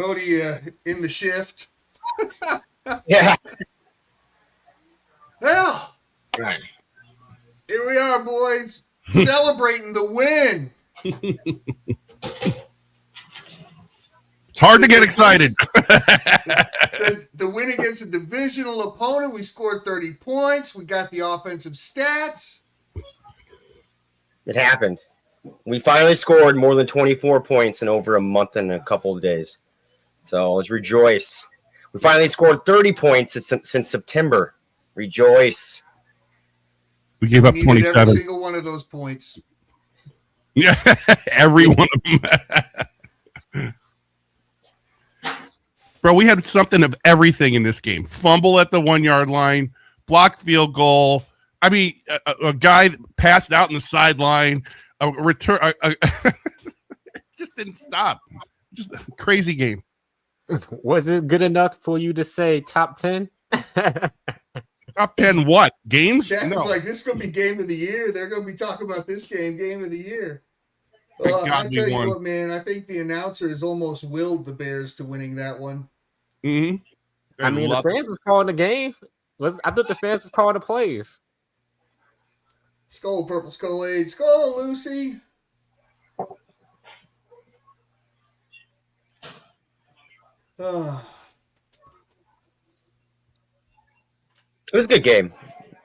Cody in the shift. Yeah. Well, Right. here we are, boys, celebrating the win. It's hard to get excited. The win against a divisional opponent. We scored 30 points. We got the offensive stats. It happened. We finally scored more than 24 points in over a month and a couple of days. So let's rejoice. We finally scored 30 points since September. Rejoice. We gave up We needed 27. every single one of those points. Yeah, every one of them. Bro, we had something of everything in this game. Fumble at the 1 yard line, blocked field goal. I mean, a guy passed out in the sideline, a return. Just didn't stop. Just a crazy game. Was it good enough for you to say top 10? Top 10 what? Games? Jack No. was like, this is going to be game of the year. They're going to be talking about this game of the year. Thank God I we tell you won. what, man, I think the announcers almost willed the Bears to winning that one. Mm-hmm. I mean, the fans was calling the game. I thought the fans was calling the plays. Skol, Purple Skol Aid. Skol, Lucy. It was a good game.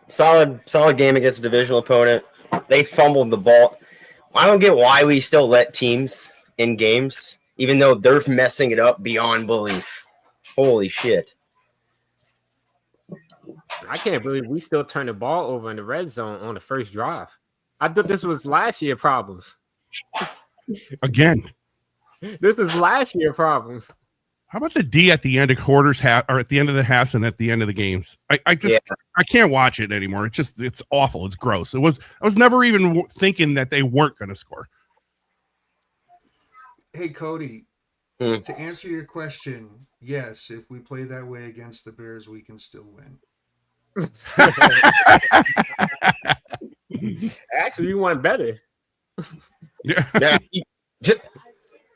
Solid game against a divisional opponent. They fumbled the ball. I don't get why we still let teams in games, even though they're messing it up beyond belief. Holy shit. I can't believe we still turn the ball over in the red zone on the first drive. I thought this was last year problems. Again. This is last year problems. How about the D at the end of quarters or at the end of the halves and at the end of the games? I can't watch it anymore. It's awful. It's gross. I was never even thinking that they weren't going to score. Hey, Cody, to answer your question, yes, if we play that way against the Bears, we can still win. Actually, we won better. Yeah.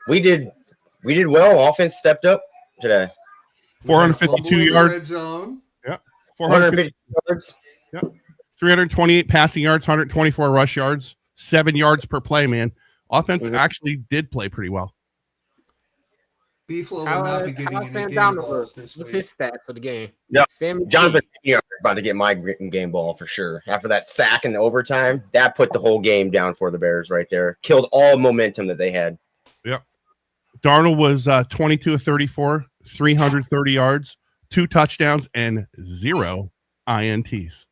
We did well. Offense stepped up today. 452 yards. Red zone. Yeah. 450 yards. Yeah. 328 passing yards, 124 rush yards, 7 yards per play, man. Offense actually did play pretty well. Beeflo will not be getting any game balls this week. What's his stats for the game? Yeah. Sam Jonathan about to get my game ball for sure. After that sack in the overtime, that put the whole game down for the Bears right there. Killed all momentum that they had. Yep. Darnold was 22 of 34, 330 yards, 2 touchdowns, and 0 INTs.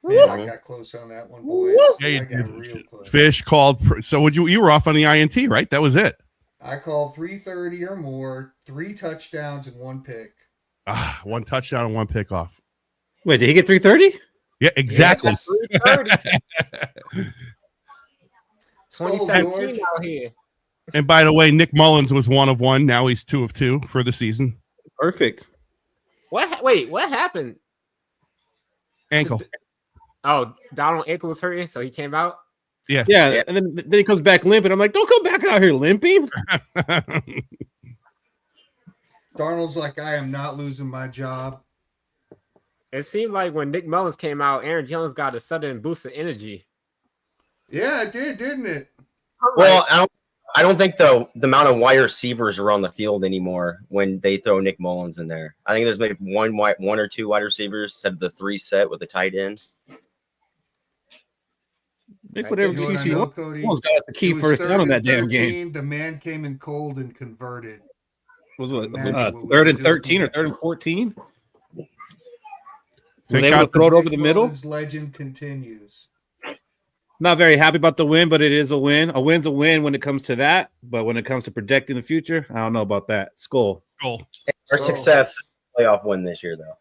Man, I got close on that one, boys. Yeah, I got real close. Fish called. So you were off on the INT, right? That was it. I called 330 or more, 3 touchdowns and 1 pick. 1 touchdown and 1 pickoff. Wait, did he get 330? Yeah, exactly. 330. 2017 out here. And by the way, Nick Mullins was 1 of 1. Now he's 2 of 2 for the season. Perfect. Wait, what happened? Ankle. Oh, Donald ankle was hurting, so he came out. Yeah. And then he comes back limping. I'm like, don't come back out here limping. Darnold's like, I am not losing my job. It seemed like when Nick Mullins came out, Aaron Jones got a sudden boost of energy. Yeah, it did, didn't it? Well, I don't think the amount of wide receivers are on the field anymore when they throw Nick Mullins in there. I think there's maybe one or 2 wide receivers instead of the 3 set with the tight end. Make whatever You know excuse what I you know, want. Cody? Almost got the key It was first down on 3rd that and damn 13. game. The man came in cold and converted. Was what? Imagine what we 3rd could and do 13 or with 3rd and 14? Thank Was able God to throw it Nick over the middle? Mullins' legend continues. Not very happy about the win, but it is a win. A win's a win when it comes to that. But when it comes to predicting the future, I don't know about that. Skol. Our success playoff win this year, though.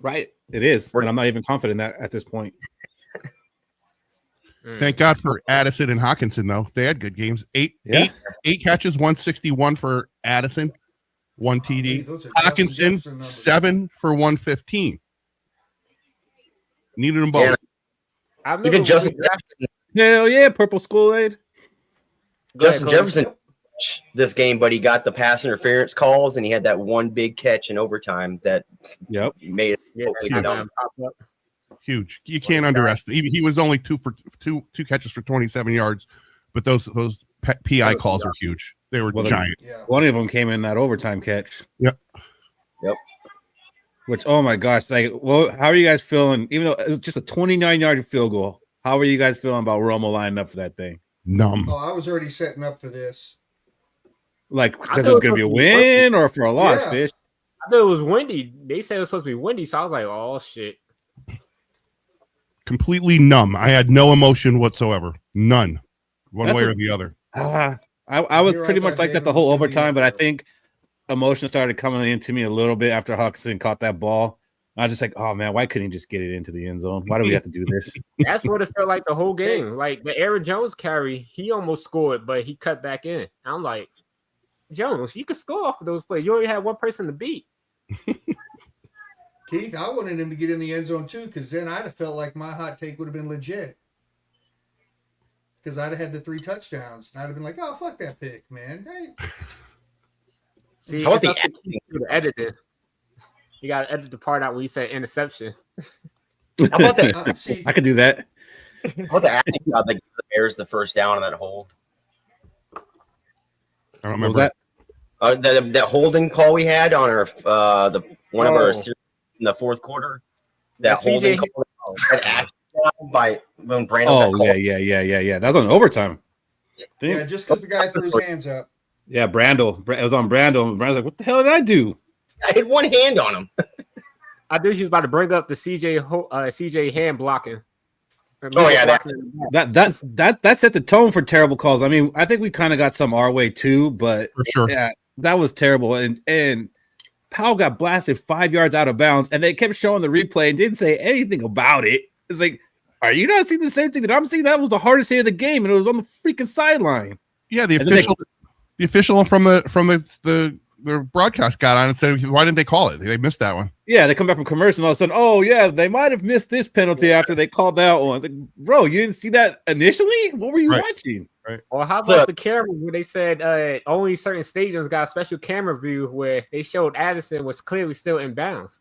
Right. It is. And I'm not even confident in that at this point. Thank God for Addison and Hawkinson, though. They had good games. Eight catches, 161 for Addison, 1 TD. Hey, those are Hawkinson, Justin Jefferson 7 for 115. Needed them both. I Even Justin Hell yeah, Purple Skol Aid. Jefferson much this game, but he got the pass interference calls, and he had that one big catch in overtime that made it. Yeah, Huge. Huge. You can't underestimate. He was only two catches for 27 yards, but those PI calls were huge. They were giant. Yeah. One of them came in that overtime catch. Yep. Which, oh my gosh, like, well, how are you guys feeling? Even though it was just a 29-yard field goal, how are you guys feeling about Romo lining up for that thing? Numb. Oh, I was already setting up for this. Like, because it was going to be a win or for a loss, Yeah. Fish? I thought it was windy. They said it was supposed to be windy, so I was like, oh shit. Completely numb. I had no emotion whatsoever. None. One way or the other. I was You're pretty right, much like that the game whole was gonna be overtime, but I over. think emotion started coming into me a little bit after Huxton caught that ball. I was just like, oh man, why couldn't he just get it into the end zone? Why do we have to do this? That's what it felt like the whole game. Like the Aaron Jones carry, he almost scored, but he cut back in. I'm like, Jones, you could score off of those plays. You only had one person to beat. Keith, I wanted him to get in the end zone too, because then I'd have felt like my hot take would have been legit. Because I'd have had the 3 touchdowns. And I'd have been like, oh, fuck that pick, man. Hey. See, How it's about up to Keith to edit it. You got to edit the part out when you said interception. How about that? See, I could do that. How about the acting job that gave the Bears the first down on that hold? I don't What was remember. that? That holding call we had on our one of our Oh. series in the fourth quarter. That The CJ holding call that action job by when Brandon got Oh, called. yeah. That was on overtime. yeah, just because the guy threw his hands up. Yeah, Brandel. It was on Brandel. Brandel's like, what the hell did I do? I had one hand on him. I knew she was about to bring up the CJ hand blocking. Oh, yeah, That set the tone for terrible calls. I mean, I think we kind of got some our way too, but For sure. yeah, that was terrible. And Powell got blasted 5 yards out of bounds, and they kept showing the replay and didn't say anything about it. It's like, are you not seeing the same thing that I'm seeing? That was the hardest hit of the game, and it was on the freaking sideline. Yeah, the And then official from the broadcast got on and said, why didn't they call it? They missed that one. Yeah, they come back from commercial and all of a sudden, oh yeah, they might have missed this penalty after they called that one. It's like, bro, you didn't see that initially? What were you Right. watching? Or how about the camera where they said only certain stadiums got a special camera view where they showed Addison was clearly still in bounds.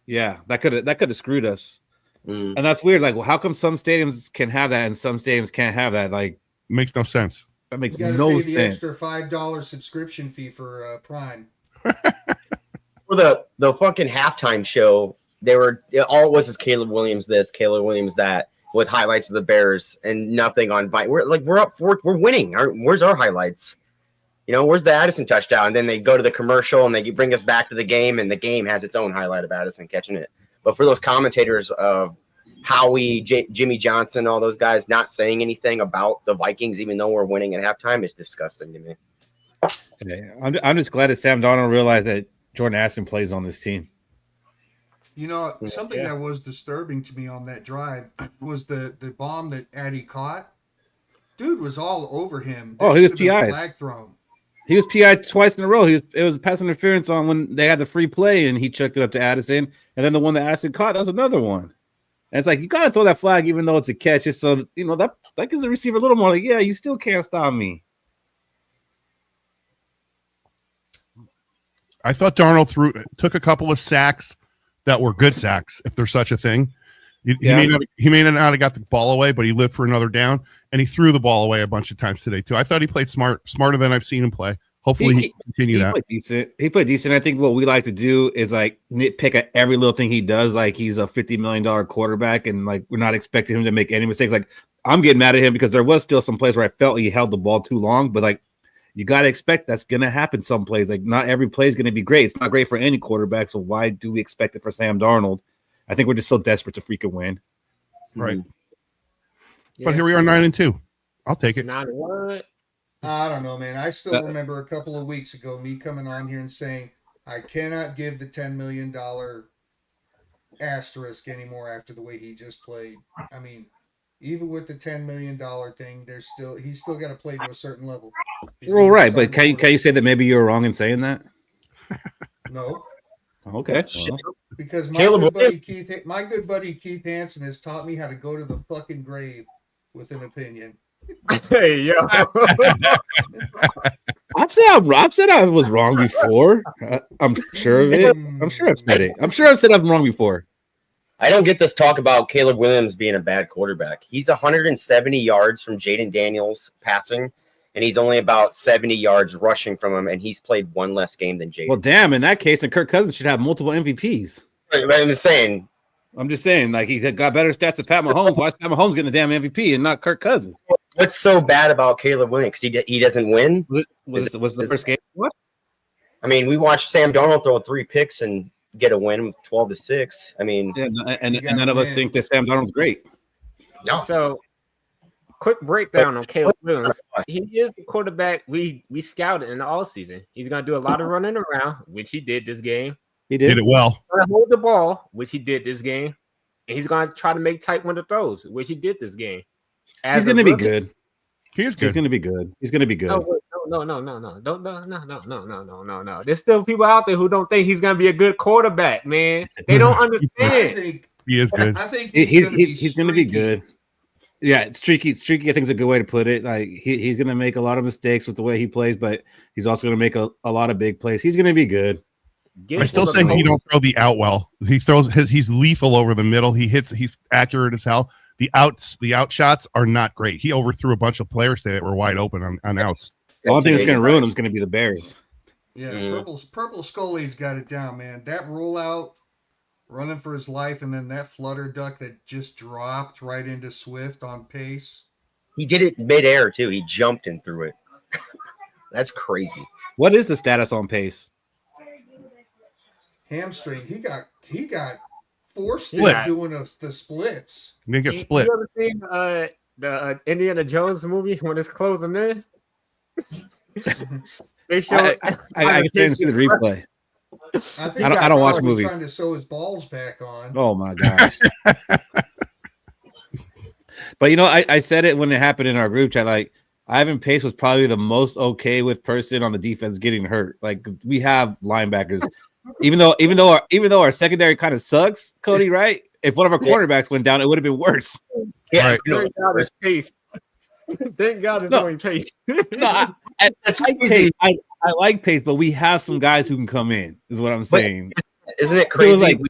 Yeah, that could have screwed us. Mm. And that's weird. Like, well, how come some stadiums can have that and some stadiums can't have that? Like, Makes no sense. that makes You got to no pay the sense. extra $5 subscription fee for Prime. For the fucking halftime show, all it was is Caleb Williams this, Caleb Williams that, with highlights of the Bears and nothing on Vine. We're up for we're winning. Where's our highlights? Where's the Addison touchdown? And then they go to the commercial and they bring us back to the game, and the game has its own highlight of Addison catching it. But for those commentators of Howie, Jimmy Johnson, all those guys not saying anything about the Vikings, even though we're winning at halftime, is disgusting to me. Yeah, I'm just glad that Sam Darnold realized that Jordan Addison plays on this team. Something that was disturbing to me on that drive was the bomb that Addy caught. Dude was all over him. Oh, he was should have been PI'd. flag thrown. He was PI twice in a row. It was pass interference on when they had the free play, and he chucked it up to Addison. And then the one that Addison caught, that was another one. And it's like, you got to throw that flag even though it's a catch, just so that gives the receiver a little more like, yeah, you still can't stop me. I thought Darnold took a couple of sacks that were good sacks, if there's such a thing. He may not have got the ball away, but he lived for another down, and he threw the ball away a bunch of times today too. I thought he played smarter than I've seen him play. Hopefully he continue that. Played decent. He played decent. I think what we like to do is like nitpick at every little thing he does. Like he's a $50 million quarterback, and like we're not expecting him to make any mistakes. Like I'm getting mad at him because there was still some plays where I felt he held the ball too long, but like you got to expect that's going to happen some plays. Like not every play is going to be great. It's not great for any quarterback. So why do we expect it for Sam Darnold? I think we're just so desperate to freaking win. Right. Yeah. But here we are 9-2. I'll take it. 9-1. I don't know, man. I still remember a couple of weeks ago me coming on here and saying I cannot give the $10 million asterisk anymore after the way he just played. I mean, even with the $10 million thing, he's still got to play to a certain level. Well, right, but can you say that maybe you're wrong in saying that? No. Okay. Well. Because my good buddy Keith Hansen has taught me how to go to the fucking grave with an opinion. Hey, yo. I've said I was wrong before. I'm sure of it. I'm sure I've said it. I'm sure I've said I'm wrong before. I don't get this talk about Caleb Williams being a bad quarterback. He's 170 yards from Jaden Daniels passing, and he's only about 70 yards rushing from him, and he's played one less game than Jaden. Well, damn, in that case, then Kirk Cousins should have multiple MVPs. But I'm just saying, like he's got better stats than Pat Mahomes. Why is Pat Mahomes getting the damn MVP and not Kirk Cousins? what's so bad about Caleb Williams? Because he doesn't win? Was the first game? What? I mean, we watched Sam Darnold throw 3 picks and get a win with 12-6. I mean, Yeah, and none of us think that Sam Darnold's great. no. So, quick breakdown on Caleb Williams. He is the quarterback we scouted in the all season. He's going to do a lot of running around, which he did this game. He Did it well. He's going to hold the ball, which he did this game. And he's going to try to make tight window throws, which he did this game. He's going to be good. He is good. He's going to be good. He's going to be good. No. There's still people out there who don't think he's going to be a good quarterback, man. They don't I understand. think He is good. I think He's going to be good. Yeah, it's streaky. Streaky, I think, is a good way to put it. Like he's going to make a lot of mistakes with the way he plays, but he's also going to make a lot of big plays. He's going to be good. I still think he don't throw the out well. He throws he's lethal over the middle. He's accurate as hell. The out shots are not great. He overthrew a bunch of players that were wide open on outs. The only thing that's going to ruin him is going to be the Bears. Yeah, Purple Scully's got it down, man. That rollout, running for his life, and then that flutter duck that just dropped right into Swift on pace. He did it midair, too. He jumped and threw it. That's crazy. What is the status on pace? Hamstring. He got forced Split. into doing the splits. They get split. You ever seen the Indiana Jones movie when it's closing in? They show. I didn't see the replay. I don't watch movies. Trying to sew his balls back on. Oh my gosh! But I said it when it happened in our group chat. Like Ivan Pace was probably the most okay with person on the defense getting hurt. Like we have linebackers, even though our secondary kind of sucks, Cody. Right? If one of our cornerbacks went down, it would have been worse. Yeah, Right. Thank God it's Pace. Thank God it's only Pace. No, that's I like crazy. Pace. I like Pace, but we have some guys who can come in. Is what I'm saying. Isn't it If it was crazy? like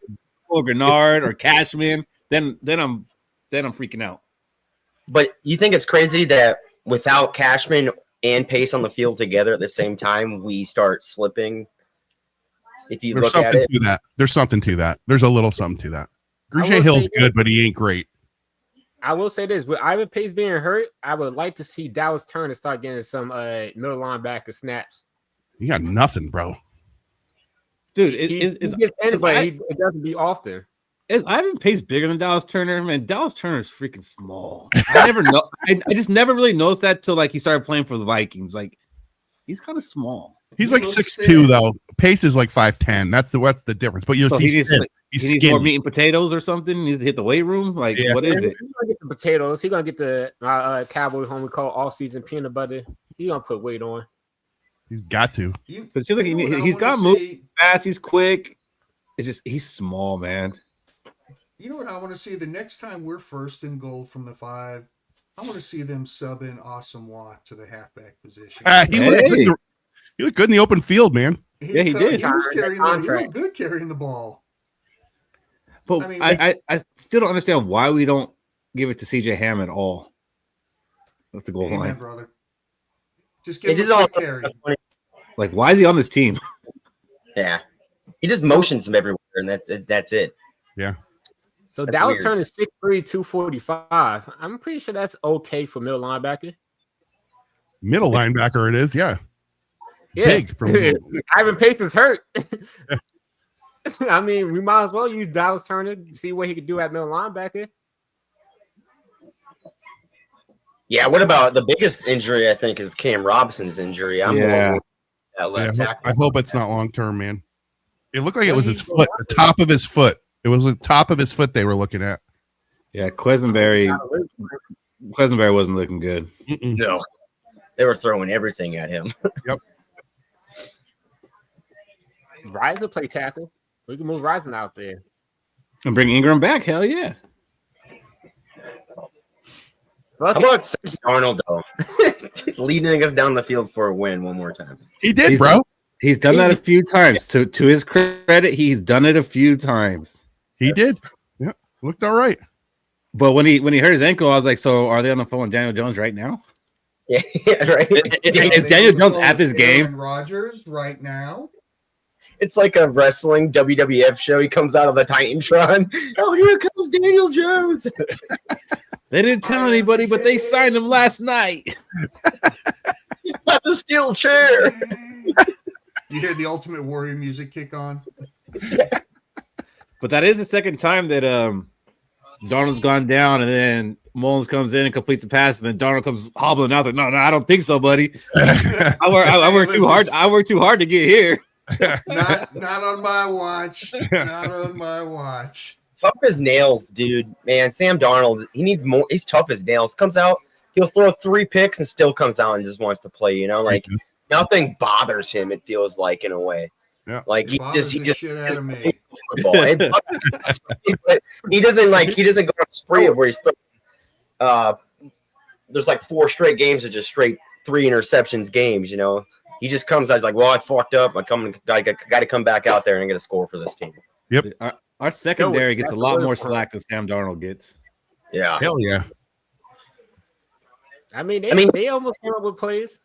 or Grenard or Cashman, then I'm freaking out. But you think it's crazy that without Cashman and Pace on the field together at the same time, we start slipping? If you There's look at something it, to that. There's something to that. There's a little something to that. I will Grouchet Hill's say good, but he ain't great. I will say this: with Ivan Pace being hurt, I would like to see Dallas Turner start getting some middle linebacker snaps. You got nothing, bro. Dude, He gets in, but it doesn't be often. is Ivan Pace bigger than Dallas Turner? Man, Dallas Turner is freaking small. I never know. I just never really noticed that till like he started playing for the Vikings. Like he's kind of small. He's He like looks 6'2", thin. though. Pace is like 5'10". That's the difference. But So he's he needs, thin. like, He's he needs more skinny. meat and potatoes or something. He needs to hit the weight room. Like Yeah. what is it? He's gonna get the potatoes. He's gonna get the Cowboy home we call all season peanut butter. He's gonna put weight on. He's got to. But it seems like You know what I he's wanna got moves see? fast. He's quick. It's just he's small, man. You know what I want to see? The next time we're first and goal from the 5, I want to see them sub in Awesome Watt to the halfback position. He looked good in the open field, man. Yeah, he did. He was carrying he Contract. looked good carrying the ball. But I mean, I still don't understand why we don't give it to CJ Ham at all. That's the goal Amen, line. brother. Just give it him is a all quick carry. Like, why is he on this team? yeah. He just motions him everywhere, and that's it. So That's Dallas weird. Turner is 6'3", 245. I'm pretty sure that's okay for middle linebacker. Middle linebacker it is, yeah. Yeah. Big from Ivan Pace is hurt. I mean, we might as well use Dallas Turner to see what he could do at middle linebacker. Yeah, what about the biggest injury, I think, is Cam Robinson's injury. I'm more worried about that left tackle. I hope it's not long term, man. It looked like it was his foot, the top of his foot. It was the top of his foot they were looking at. Yeah, Quesenberry wasn't looking good. Mm-mm. No. They were throwing everything at him. Yep. Ryzen play tackle. We can move Ryzen out there. And bring Ingram back. Hell yeah. How about Sam Darnold though, leading us down the field for a win one more time? He did, bro. He's done that a few times. To his credit, he's done it a few times. He did. Yeah, looked all right. But when he hurt his ankle, I was like, so are they on the phone with Daniel Jones right now? Yeah, right. Is Daniel Jones at this game? Aaron Rodgers right now. It's like a wrestling WWF show. He comes out of the Titantron. Oh, here comes Daniel Jones. They didn't tell anybody, but they signed him last night. He's got the steel chair. You hear the Ultimate Warrior music kick on? But that is the second time that Darnold's gone down, and then Mullins comes in and completes a pass, and then Darnold comes hobbling out there. No, I don't think so, buddy. I work too hard. I work too hard to get here. Not on my watch. Not on my watch. Tough as nails, dude. Man, Sam Darnold, he needs more. He's tough as nails. Comes out, he'll throw 3 picks and still comes out and just wants to play. You know, like nothing bothers him. It feels like in a way. Yeah. Like he just shit out of me. Football. But he doesn't go on a spree of where he's throwing. There's like 4 straight games of just straight 3 interceptions games. You know, he just comes out, he's like, well, I fucked up. Got to come back out there and get a score for this team. Yep. Our secondary gets a lot more slack than Sam Darnold gets. Yeah. Hell yeah. I mean, they almost came up with plays.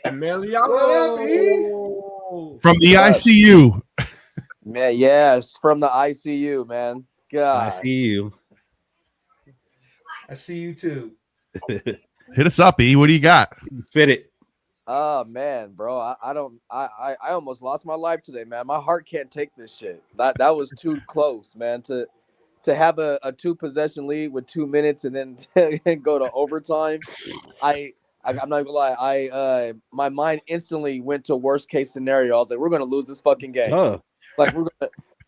Emiliano. From the ICU. Man, yes, from the ICU, man. God. I see you. I see you too. Hit us up, E. What do you got? Spit it. Oh man, bro. I almost lost my life today, man. My heart can't take this shit. That was too close, man. To have a 2-possession lead with 2 minutes and then go to overtime. I'm not gonna lie. My mind instantly went to worst case scenario. I was like, we're gonna lose this fucking game. Like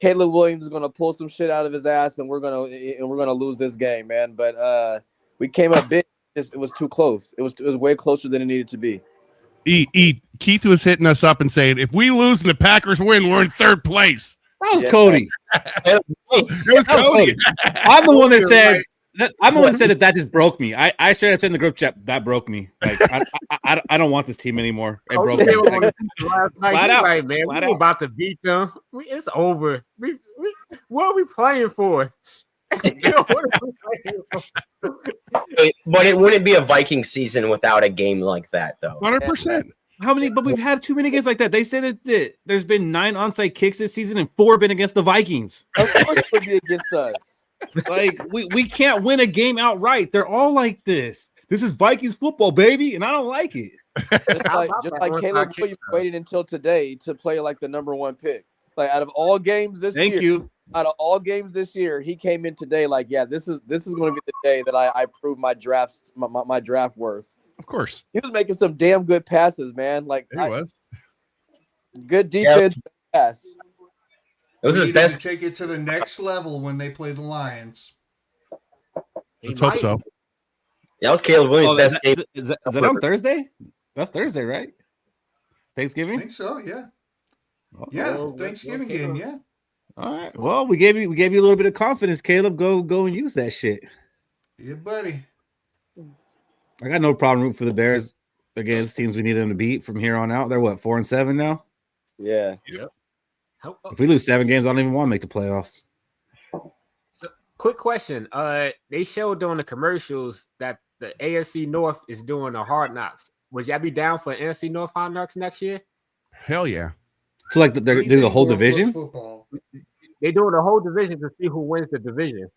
Caleb Williams is gonna pull some shit out of his ass, and we're gonna lose this game, man. But we came up big. It was too close. It was way closer than it needed to be. Keith was hitting us up and saying, if we lose and the Packers win, we're in 3rd place. That was Cody. It was Cody. I'm the one that said. I'm the one that said that just broke me. I straight up said in the group chat that broke me. Like I don't want this team anymore. It broke me. Flat out, right, man. We're about to beat them. It's over. What are we playing for? But it wouldn't be a Viking season without a game like that, though. 100%. How many? But we've had too many games like that. They said that there's been 9 onside kicks this season and 4 been against the Vikings. Of course it would be against us. Like we can't win a game outright. They're all like this. This is Vikings football, baby, and I don't like it. Just like Caleb Williams waited until today to play like the number 1 pick. Like out of all games this year. Out of all games this year, he came in today like, yeah, this is going to be the day that I prove my draft worth. Of course, he was making some damn good passes, man. Like he was good defense pass. It was his best. To take it to the next level when they play the Lions. Let's hope so. Yeah, that was Caleb Williams' best game. Is that on Thursday? That's Thursday, right? Thanksgiving? I think so. Yeah. Yeah, Thanksgiving game. Yeah. All right. Well, we gave you a little bit of confidence, Caleb. Go and use that shit. Yeah, buddy. I got no problem rooting for the Bears against teams we need them to beat from here on out. They're what, 4-7 now? Yeah. Yep. If we lose 7 games, I don't even want to make the playoffs. So, quick question. They showed during the commercials that the AFC North is doing a Hard Knocks. Would y'all be down for NFC North Hard Knocks next year? Hell yeah. So like they're doing the whole division? They're doing the whole division to see who wins the division.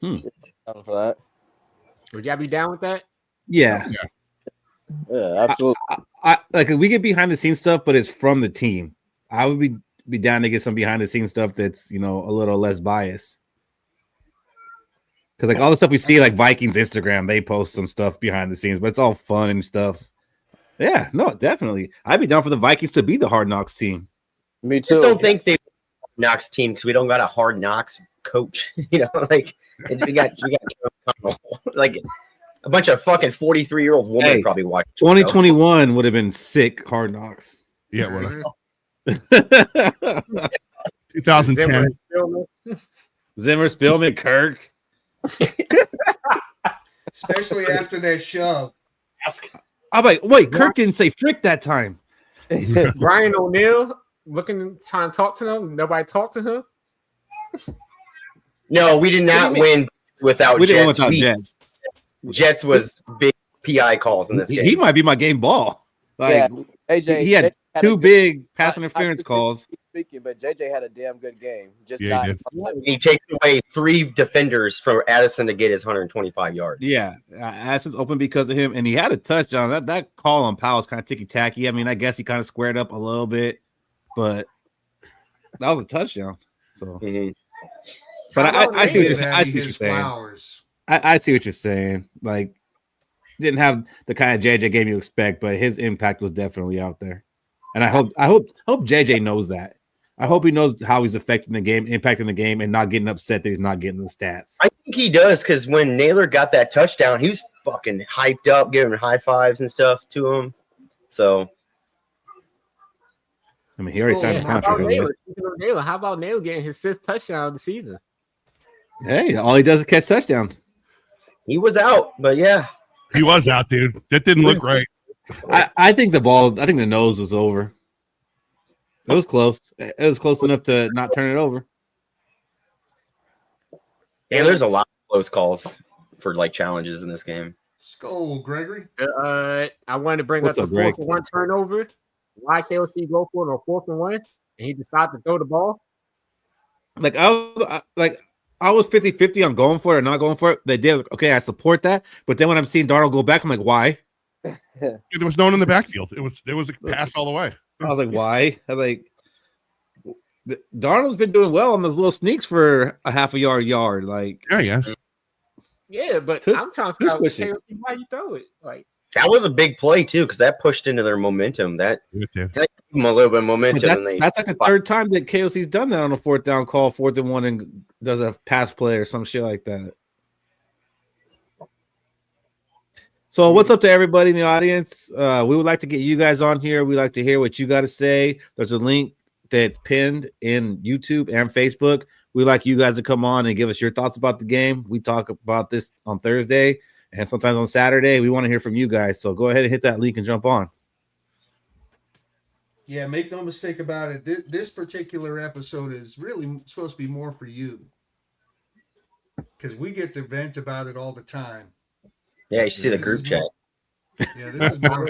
Down for that. Would y'all be down with that? Yeah. Yeah, absolutely. I like we get behind the scenes stuff, but it's from the team. I would be down to get some behind the scenes stuff that's, a little less biased. Because like all the stuff we see, like Vikings Instagram, they post some stuff behind the scenes, but it's all fun and stuff. Yeah, no, definitely. I'd be down for the Vikings to be the Hard Knocks team. Me too. Just don't think they Knocks team because we don't got a Hard Knocks coach. Like we got like a bunch of fucking 43-year-old women probably watching. 2021 would have been sick. Hard Knocks. Yeah, what? 2010. Zimmer, Spielman, Kirk. especially after that shove. I'm like, wait, Kirk didn't say frick that time. Brian O'Neill trying to talk to him. Nobody talked to him. No, we did not win without We didn't win Jets. without Jets. Jets was big PI calls in this game. He might be my game ball. Like, Yeah, AJ, he had JJ two a big pass I interference appreciate calls. you speaking, but JJ had a damn good game. Just Yeah, he not. did. He takes away 3 defenders for Addison to get his 125 yards. Yeah, Addison's open because of him, and he had a touchdown. That call on Powell's kind of ticky tacky. I mean, I guess he kind of squared up a little bit, but that was a touchdown. So, but I see what you're saying. I see what you're saying. I see what you're saying. Like, didn't have the kind of JJ game you expect, but his impact was definitely out there. And I hope JJ knows that. I hope he knows how he's affecting the game, impacting the game, and not getting upset that he's not getting the stats. I think he does, because when Naylor got that touchdown, he was fucking hyped up, giving high fives and stuff to him. So, I mean, he already signed a contract. Naylor, how about Naylor getting his 5th touchdown of the season? Hey, all he does is catch touchdowns. He was out, but yeah. He was out, dude. That didn't look right. I think the nose was over. It was close. It was close enough to not turn it over. Yeah, there's a lot of close calls for like challenges in this game. Skol, Gregory. I wanted to bring up the 4th and 1 turnover. Why KOC go for it on 4th and 1, and he decided to throw the ball? Like I was 50-50 on going for it or not going for it. They did okay. I support that, but then when I'm seeing Darnold go back, I'm like, why? There was no one in the backfield. There was a pass all the way. I was like, why? I was like, Darnold's been doing well on those little sneaks for a half a yard. Like, yeah, but I'm trying to figure out why you throw it. Like, that was a big play too, because that pushed into their momentum. That gave them a little bit of momentum. That's like the 3rd time that KOC's done that on a 4th down call, 4th and 1, and does a pass play or some shit like that. So what's up to everybody in the audience? We would like to get you guys on here. We'd like to hear what you got to say. There's a link that's pinned in YouTube and Facebook. We'd like you guys to come on and give us your thoughts about the game. We talk about this on Thursday and sometimes on Saturday. We want to hear from you guys. So go ahead and hit that link and jump on. Yeah, make no mistake about it. This particular episode is really supposed to be more for you, because we get to vent about it all the time. Yeah, you see the group chat. Yeah, this is more.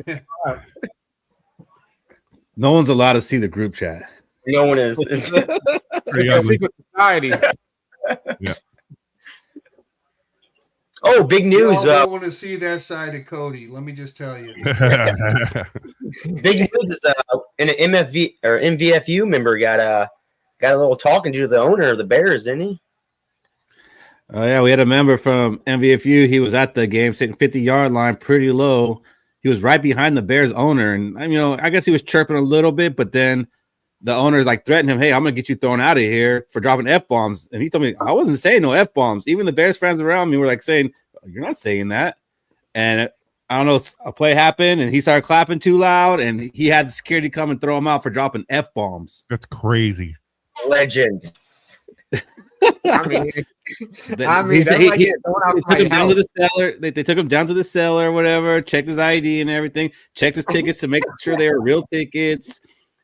No one's allowed to see the group chat. No one is. It's pretty ugly. Society. Yeah. Oh, big news! I want to see that side of Cody. Let me just tell you. Big news is an MFV or MVFU member got a little talking to the owner of the Bears, didn't he? Oh yeah, we had a member from MVFU. He was at the game, sitting 50-yard line, pretty low. He was right behind the Bears owner, and I guess he was chirping a little bit, but then the owner like threatened him, "Hey, I'm gonna get you thrown out of here for dropping F-bombs." And he told me, "I wasn't saying no F-bombs." Even the Bears fans around me were like saying, "You're not saying that." And I don't know, a play happened, and he started clapping too loud, and he had the security come and throw him out for dropping F-bombs. That's crazy. Legend. I mean, he took him down to the cellar. They took him down to the cellar, or whatever. Checked his ID and everything. Checked his tickets to make sure they were real tickets.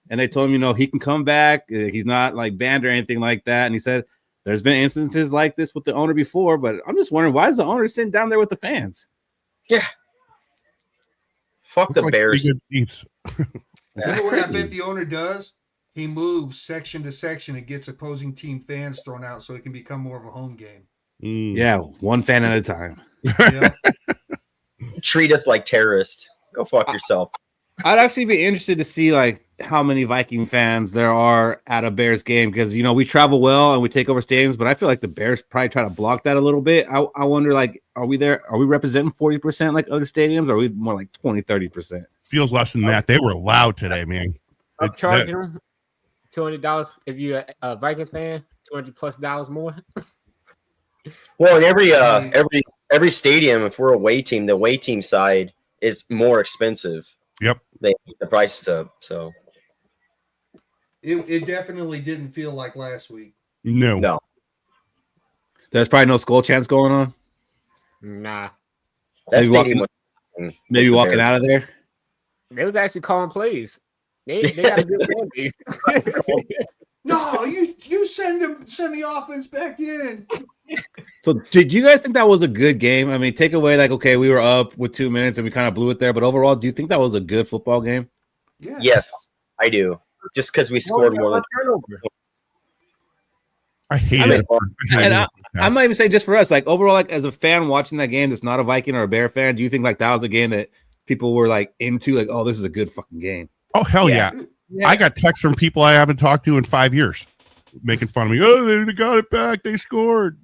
And they told him, he can come back. He's not like banned or anything like that. And he said, "There's been instances like this with the owner before, but I'm just wondering, why is the owner sitting down there with the fans?" Yeah. Fuck the Like Bears. You know what I bet the owner does? He moves section to section and gets opposing team fans thrown out so it can become more of a home game. Yeah, one fan at a time. Yeah. Treat us like terrorists. Go fuck yourself. I'd actually be interested to see like how many Viking fans there are at a Bears game, because we travel well and we take over stadiums, but I feel like the Bears probably try to block that a little bit. I wonder, like, are we representing 40% like other stadiums, or are we more like 20-30%? Feels less than that. They were loud today, man. I'm charging them $200 if you're a Viking fan, $200+ more. Well, in every stadium, if we're a away team, the away team side is more expensive. Yep. They keep the prices up. So It definitely didn't feel like last week. No. There's probably no Skol chants going on. Nah. That Maybe stadium maybe walking out of there. They was actually calling plays. They got a good fan base. No, you send the offense back in. So did you guys think that was a good game? I mean, take away like, okay, we were up with 2 minutes and we kind of blew it there, but overall, do you think that was a good football game? Yes, I do. Just because we scored more than turnover. I hate I mean, it. And I'm not even saying just for us, like overall, like as a fan watching that game that's not a Viking or a Bear fan, do you think like that was a game that people were like into, like, oh, this is a good fucking game? Oh, hell yeah. I got texts from people I haven't talked to in 5 years making fun of me. Oh, they got it back. They scored.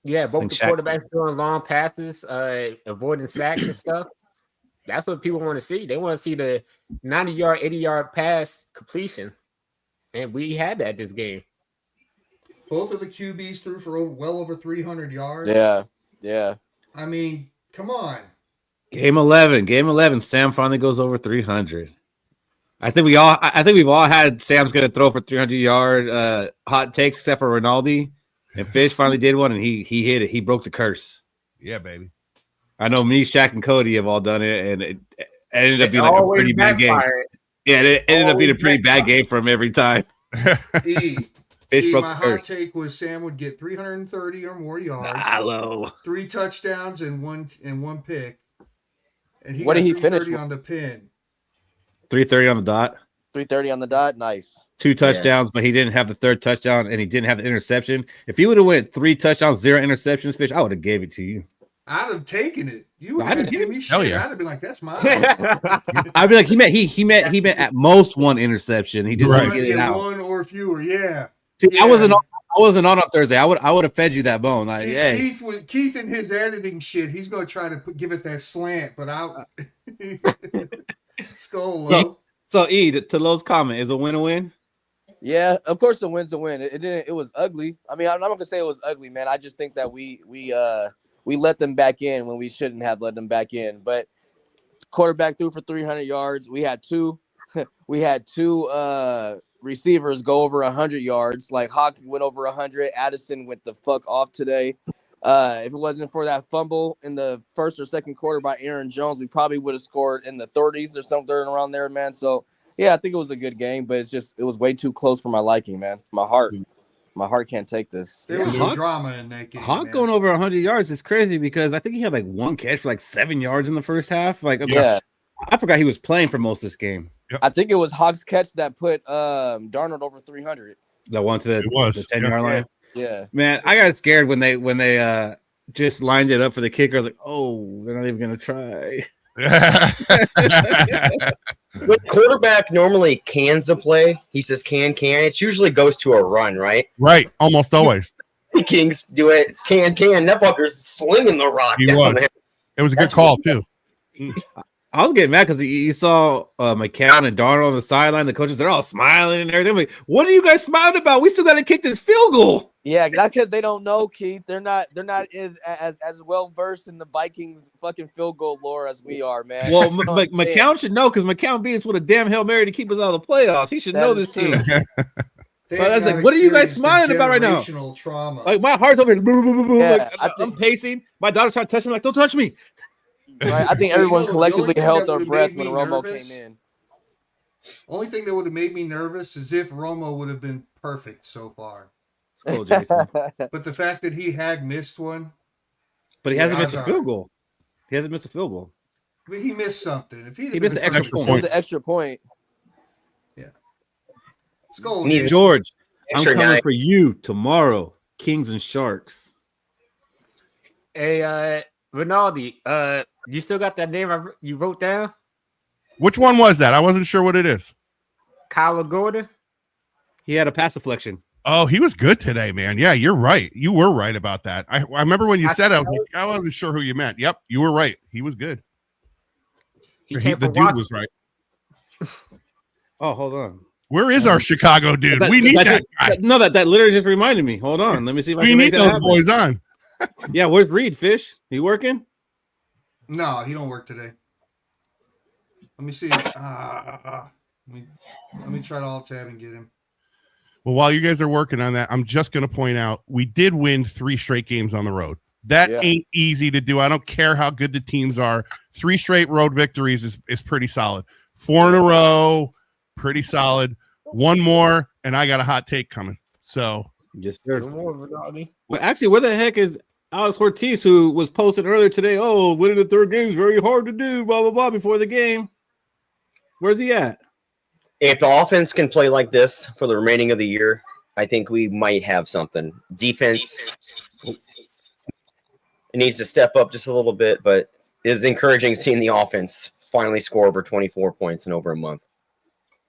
Yeah, both the quarterbacks throwing long passes, avoiding sacks and stuff. That's what people want to see. They want to see the 90-yard, 80-yard pass completion. And we had that this game. Both of the QBs threw for well over 300 yards. Yeah. I mean, come on. Game 11. Sam finally goes over 300. I think we've all had Sam's going to throw for 300-yard hot takes, except for Rinaldi. And Fish finally did one, and he hit it. He broke the curse. Yeah, baby. I know me, Shaq, and Cody have all done it, and it ended up being like a pretty bad game. Yeah, it ended up being a pretty bad game for him every time. Fish broke my the curse. hot take was Sam would get 330 or more yards. Hello. 3 touchdowns and one pick. And he What got did he finish on the pin? 330 on the dot. 330 on the dot. Nice. 2 touchdowns, but he didn't have the third touchdown, and he didn't have the interception. If he would have went 3 touchdowns, 0 interceptions, Fish, I would have gave it to you. I'd have taken it. You would have given me shit. Yeah. I'd have been like, "That's mine." I'd be like, he meant at most 1 interception. He just didn't get it out. 1 or fewer. Yeah. See, yeah. I wasn't on Thursday. I would have fed you that bone. Like, hey. Keith and his editing shit. He's gonna try to give it that slant, but I'll Skol low. So E, to Lowe's comment, is a win a win? Yeah, of course the win's a win. It was ugly. I mean, I'm not gonna say it was ugly, man. I just think that we let them back in when we shouldn't have let them back in. But quarterback threw for 300 yards. We had two receivers go over 100 yards. Like Hockey went over 100. Addison went the fuck off today. If it wasn't for that fumble in the first or second quarter by Aaron Jones, we probably would have scored in the 30s or something around there, man. So yeah, I think it was a good game, but it was way too close for my liking, man. My heart can't take this. There was some drama in that game. Hawk going over 100 yards is crazy because I think he had like 1 catch for like 7 yards in the first half. Like, yeah, I forgot he was playing for most of this game. Yep. I think it was Hawk's catch that put Darnold over 300. That one to the 10-yard line. Yeah, man, I got scared when they just lined it up for the kicker. I was like, oh, they're not even gonna try. When quarterback normally cans a play, he says can. It usually goes to a run, right? Right, almost always. Kings do it. It's can. That fucker's slinging the rock. He down was. there. It was a good call too. I was getting mad because you saw McCown and Darnold on the sideline. The coaches, they're all smiling and everything. I'm like, what are you guys smiling about? We still got to kick this field goal. Yeah, not because they don't know, Keith. They're not as well versed in the Vikings fucking field goal lore as we are, man. Well, McCown should know because McCown beat us with a damn Hail Mary to keep us out of the playoffs. He should know this team. But I was like, what are you guys smiling about right now? Trauma. Like, my heart's over here. Yeah, like, I'm pacing. My daughter's trying to touch me. Like, don't touch me. Right? I think everyone collectively held their breath when Romo came in. Only thing that would have made me nervous is if Romo would have been perfect so far. Cool, Jason. But the fact that he had missed one. But he hasn't missed a field goal. He hasn't missed a field goal. But he missed something. If he missed an extra point. It was an extra point. Yeah. Skol, George, I'm coming guy. for you tomorrow. Kings and Sharks. Hey, Rinaldi, you still got that name you wrote down? Which one was that? I wasn't sure what it is. Kyler Gordon? He had a pass deflection. Oh, he was good today, man. Yeah, you're right. You were right about that. I remember when you said it, I was like, I wasn't sure who you meant. Yep, you were right. He was good. The dude was right. Oh, hold on. Where is our Chicago dude? We need that guy. No, that literally just reminded me. Hold on. Let me see if I can make that happen. We need those boys on. Yeah, where's Reed, Fish? He working? No, he don't work today. Let me see. Let me try to alt tab and get him. Well, while you guys are working on that, I'm just going to point out we did win 3 straight games on the road. That Yeah. ain't easy to do. I don't care how good the teams are. 3 straight road victories is pretty solid. 4 in a row, pretty solid. 1 more, and I got a hot take coming. So Yes, 2 sir. more, Ronaldo. Well, actually, where the heck is Alex Ortiz, who was posted earlier today? Oh, winning the third game is very hard to do, blah, blah, blah, before the game. Where's he at? If the offense can play like this for the remaining of the year, I think we might have something. Defense, it needs to step up just a little bit, but it is encouraging seeing the offense finally score over 24 points in over a month.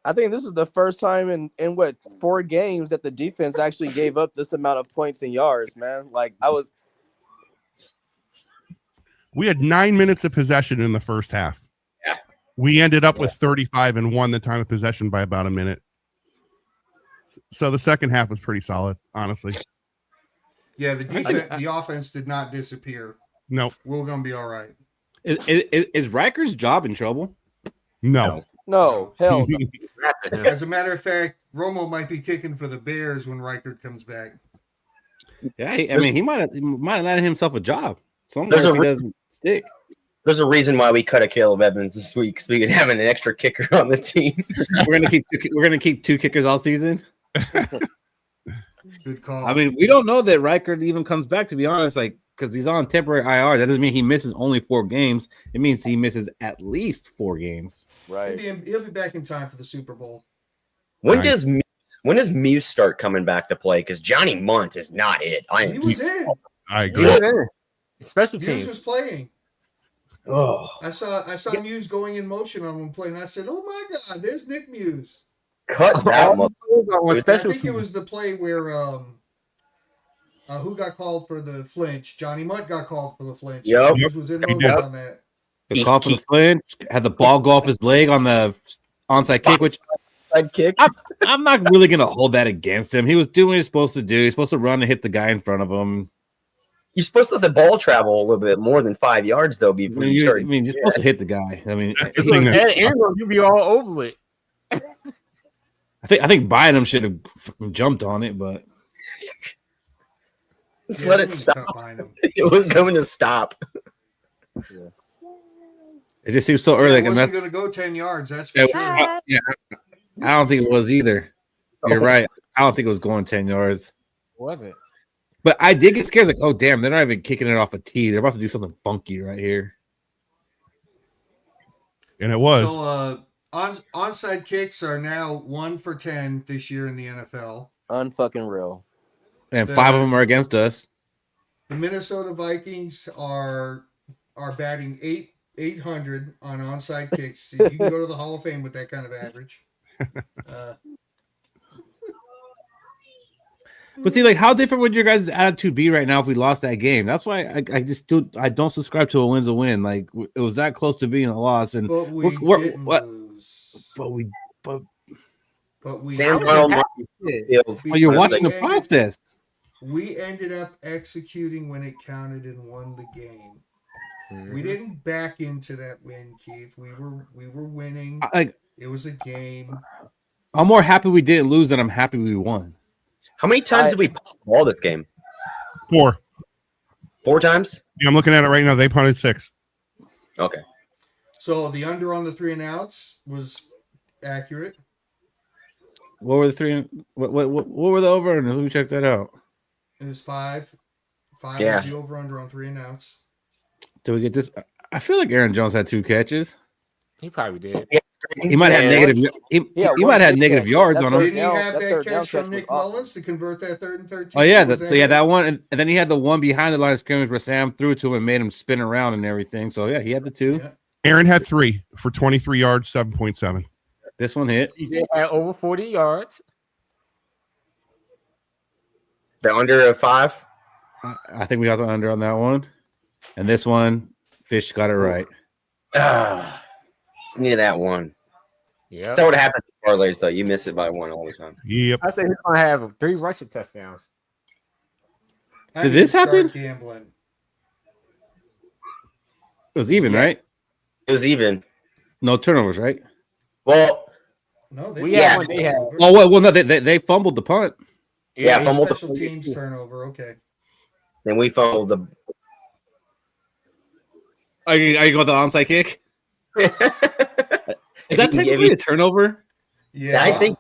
I think this is the first time in what 4 games that the defense actually gave up this amount of points and yards, man. Like we had 9 minutes of possession in the first half. Yeah. We ended up with 35 and won the time of possession by about a minute. So the second half was pretty solid, honestly. Yeah, the offense did not disappear. No. We're gonna be all right. Is Riker's job in trouble? No. no, hell no. As a matter of fact, Romo might be kicking for the Bears when Reichert comes back. Yeah, I mean, he might have landed himself a job. There's Somewhere a if he doesn't stick. There's a reason why we cut a Caleb Evans this week, so we can have an extra kicker on the team. We're gonna keep 2 kickers all season. Good call. I mean, we don't know that Riker even comes back, to be honest, like, because he's on temporary IR. That doesn't mean he misses only 4 games. It means he misses at least 4 games. Right. He'll be back in time for the Super Bowl. When Right. does Muse start coming back to play? Because Johnny Munt is not it. He was in. I agree. Yeah. Special Muse teams. was playing. Oh, I saw Muse going in motion on one play, and I said, "Oh my God, there's Nick Muse." cut that All one. the players are on I special think it teams. was the play where who got called for the flinch? Johnny Munt got called for the flinch. Yep. Muse was in He motion did. on that. The call for the flinch, had the ball go off his leg on the onside kick, which Side kick. I'm not really going to hold that against him. He was doing what he's supposed to do. He's supposed to run and hit the guy in front of him. You're supposed to let the ball travel a little bit more than 5 yards, though, before you start. you're supposed to hit the guy. I mean, That's the thing that- And you be all over it. I think Bynum should have fucking jumped on it, but Just Yeah, let he it was stop. cut behind him. It was going to stop. it just seems so early. It Like, wasn't going to go 10 yards. That's for Yeah, sure. yeah, I don't think it was either. You're right. I don't think it was going 10 yards. Was it? But I did get scared. Like, oh, damn, they're not even kicking it off a tee. They're about to do something funky right here. And it was. So onside kicks are now 1 for 10 this year in the NFL. Unfucking real. And 5 of them are against us. The Minnesota Vikings are batting 800 on onside kicks. You can go to the Hall of Fame with that kind of average. But see, like, how different would your guys' attitude be right now if we lost that game? That's why I don't subscribe to a win's a win. Like, it was that close to being a loss, and But we we're- didn't what- lose. but we But we Sam didn't. Darnold Yeah. feels. well, you're We watching the ended- process. We ended up executing when it counted and won the game. Mm-hmm. We didn't back into that win, Keith. We were winning. Like, It was a game. I'm more happy we didn't lose than I'm happy we won. How many times did we punt the ball this game? 4. 4 times? Yeah, I'm looking at it right now. They punted 6. Okay. So the under on the 3 and outs was accurate. What were the 3? What were the over? Let me check that out. It was 5. 5 Yeah. was the over under on 3 and outs. Did we get this? I feel like Aaron Jones had 2 catches. He probably did. He might have Yeah. negative. He one might have big negative catch. yards That on third him. Didn't he down- have that that third down catch from catch Nick was awesome. Mullins to convert that 3rd and 13? Oh yeah, Was so yeah, it? that one, and then he had the one behind the line of scrimmage where Sam threw to him and made him spin around and everything. So yeah, he had the 2. Yeah. Aaron had 3 for 23 yards, 7.7. This one hit. He had over 40 yards. The under of 5? I think we got the under on that one, and this one, Fish got it right. Just needed that one. Yeah. That's what happens to parlays, though. You miss it by 1 all the time. Yep. I said he's gonna have 3 rushing touchdowns. I Did need to this start happen? Gambling. It was even, Yeah. right? It was even. No turnovers, right? Well, No, We had had one. They had. Oh well, no, they fumbled the punt. Yeah, a fumbled the special teams turnover. Okay. then we fumbled the Are you going with the onside kick? Is that technically a turnover? Yeah, I think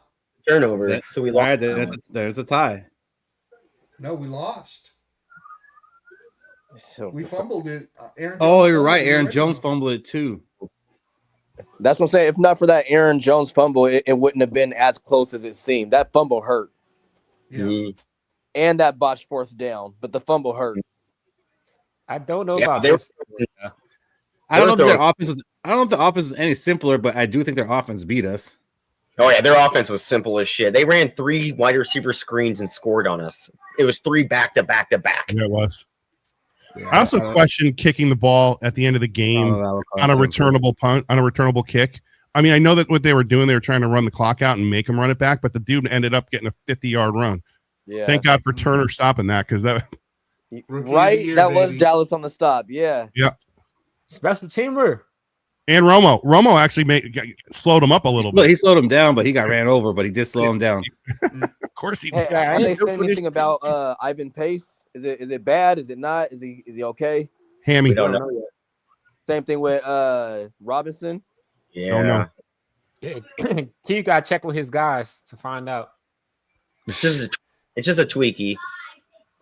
turnover. So we lost. Right, there's a tie. No, we lost. We fumbled it. Aaron Jones you're right. fumbled Aaron the Jones original. fumbled it too. That's what I'm saying. If not for that Aaron Jones fumble, it wouldn't have been as close as it seemed. That fumble hurt. Yeah. And that botched fourth down, but the fumble hurt. I don't know about they were- this. I don't know if their offense was. I don't know if the offense is any simpler, but I do think their offense beat us. Oh yeah, their offense was simple as shit. They ran 3 wide receiver screens and scored on us. It was 3 back to back to back. Yeah, it was. Yeah, I also question kicking the ball at the end of the game on a returnable punt, on a returnable kick. I mean, I know that what they were doing, they were trying to run the clock out and make him run it back, but the dude ended up getting a 50-yard run. Yeah. Thank God for Turner stopping that, because that. Right, year, that baby. was Dallas on the stop. Yeah. Yeah. Special teamer. And Romo actually slowed him up a little bit. He slowed him down, but he got ran over. But he did slow him down. Of course he did. Hey, have they said anything about Ivan Pace? Is it bad? Is it not? Is he okay? Hammy. We don't know. Same thing with Robinson. Yeah. Q got to check with his guys to find out. It's just a tweaky.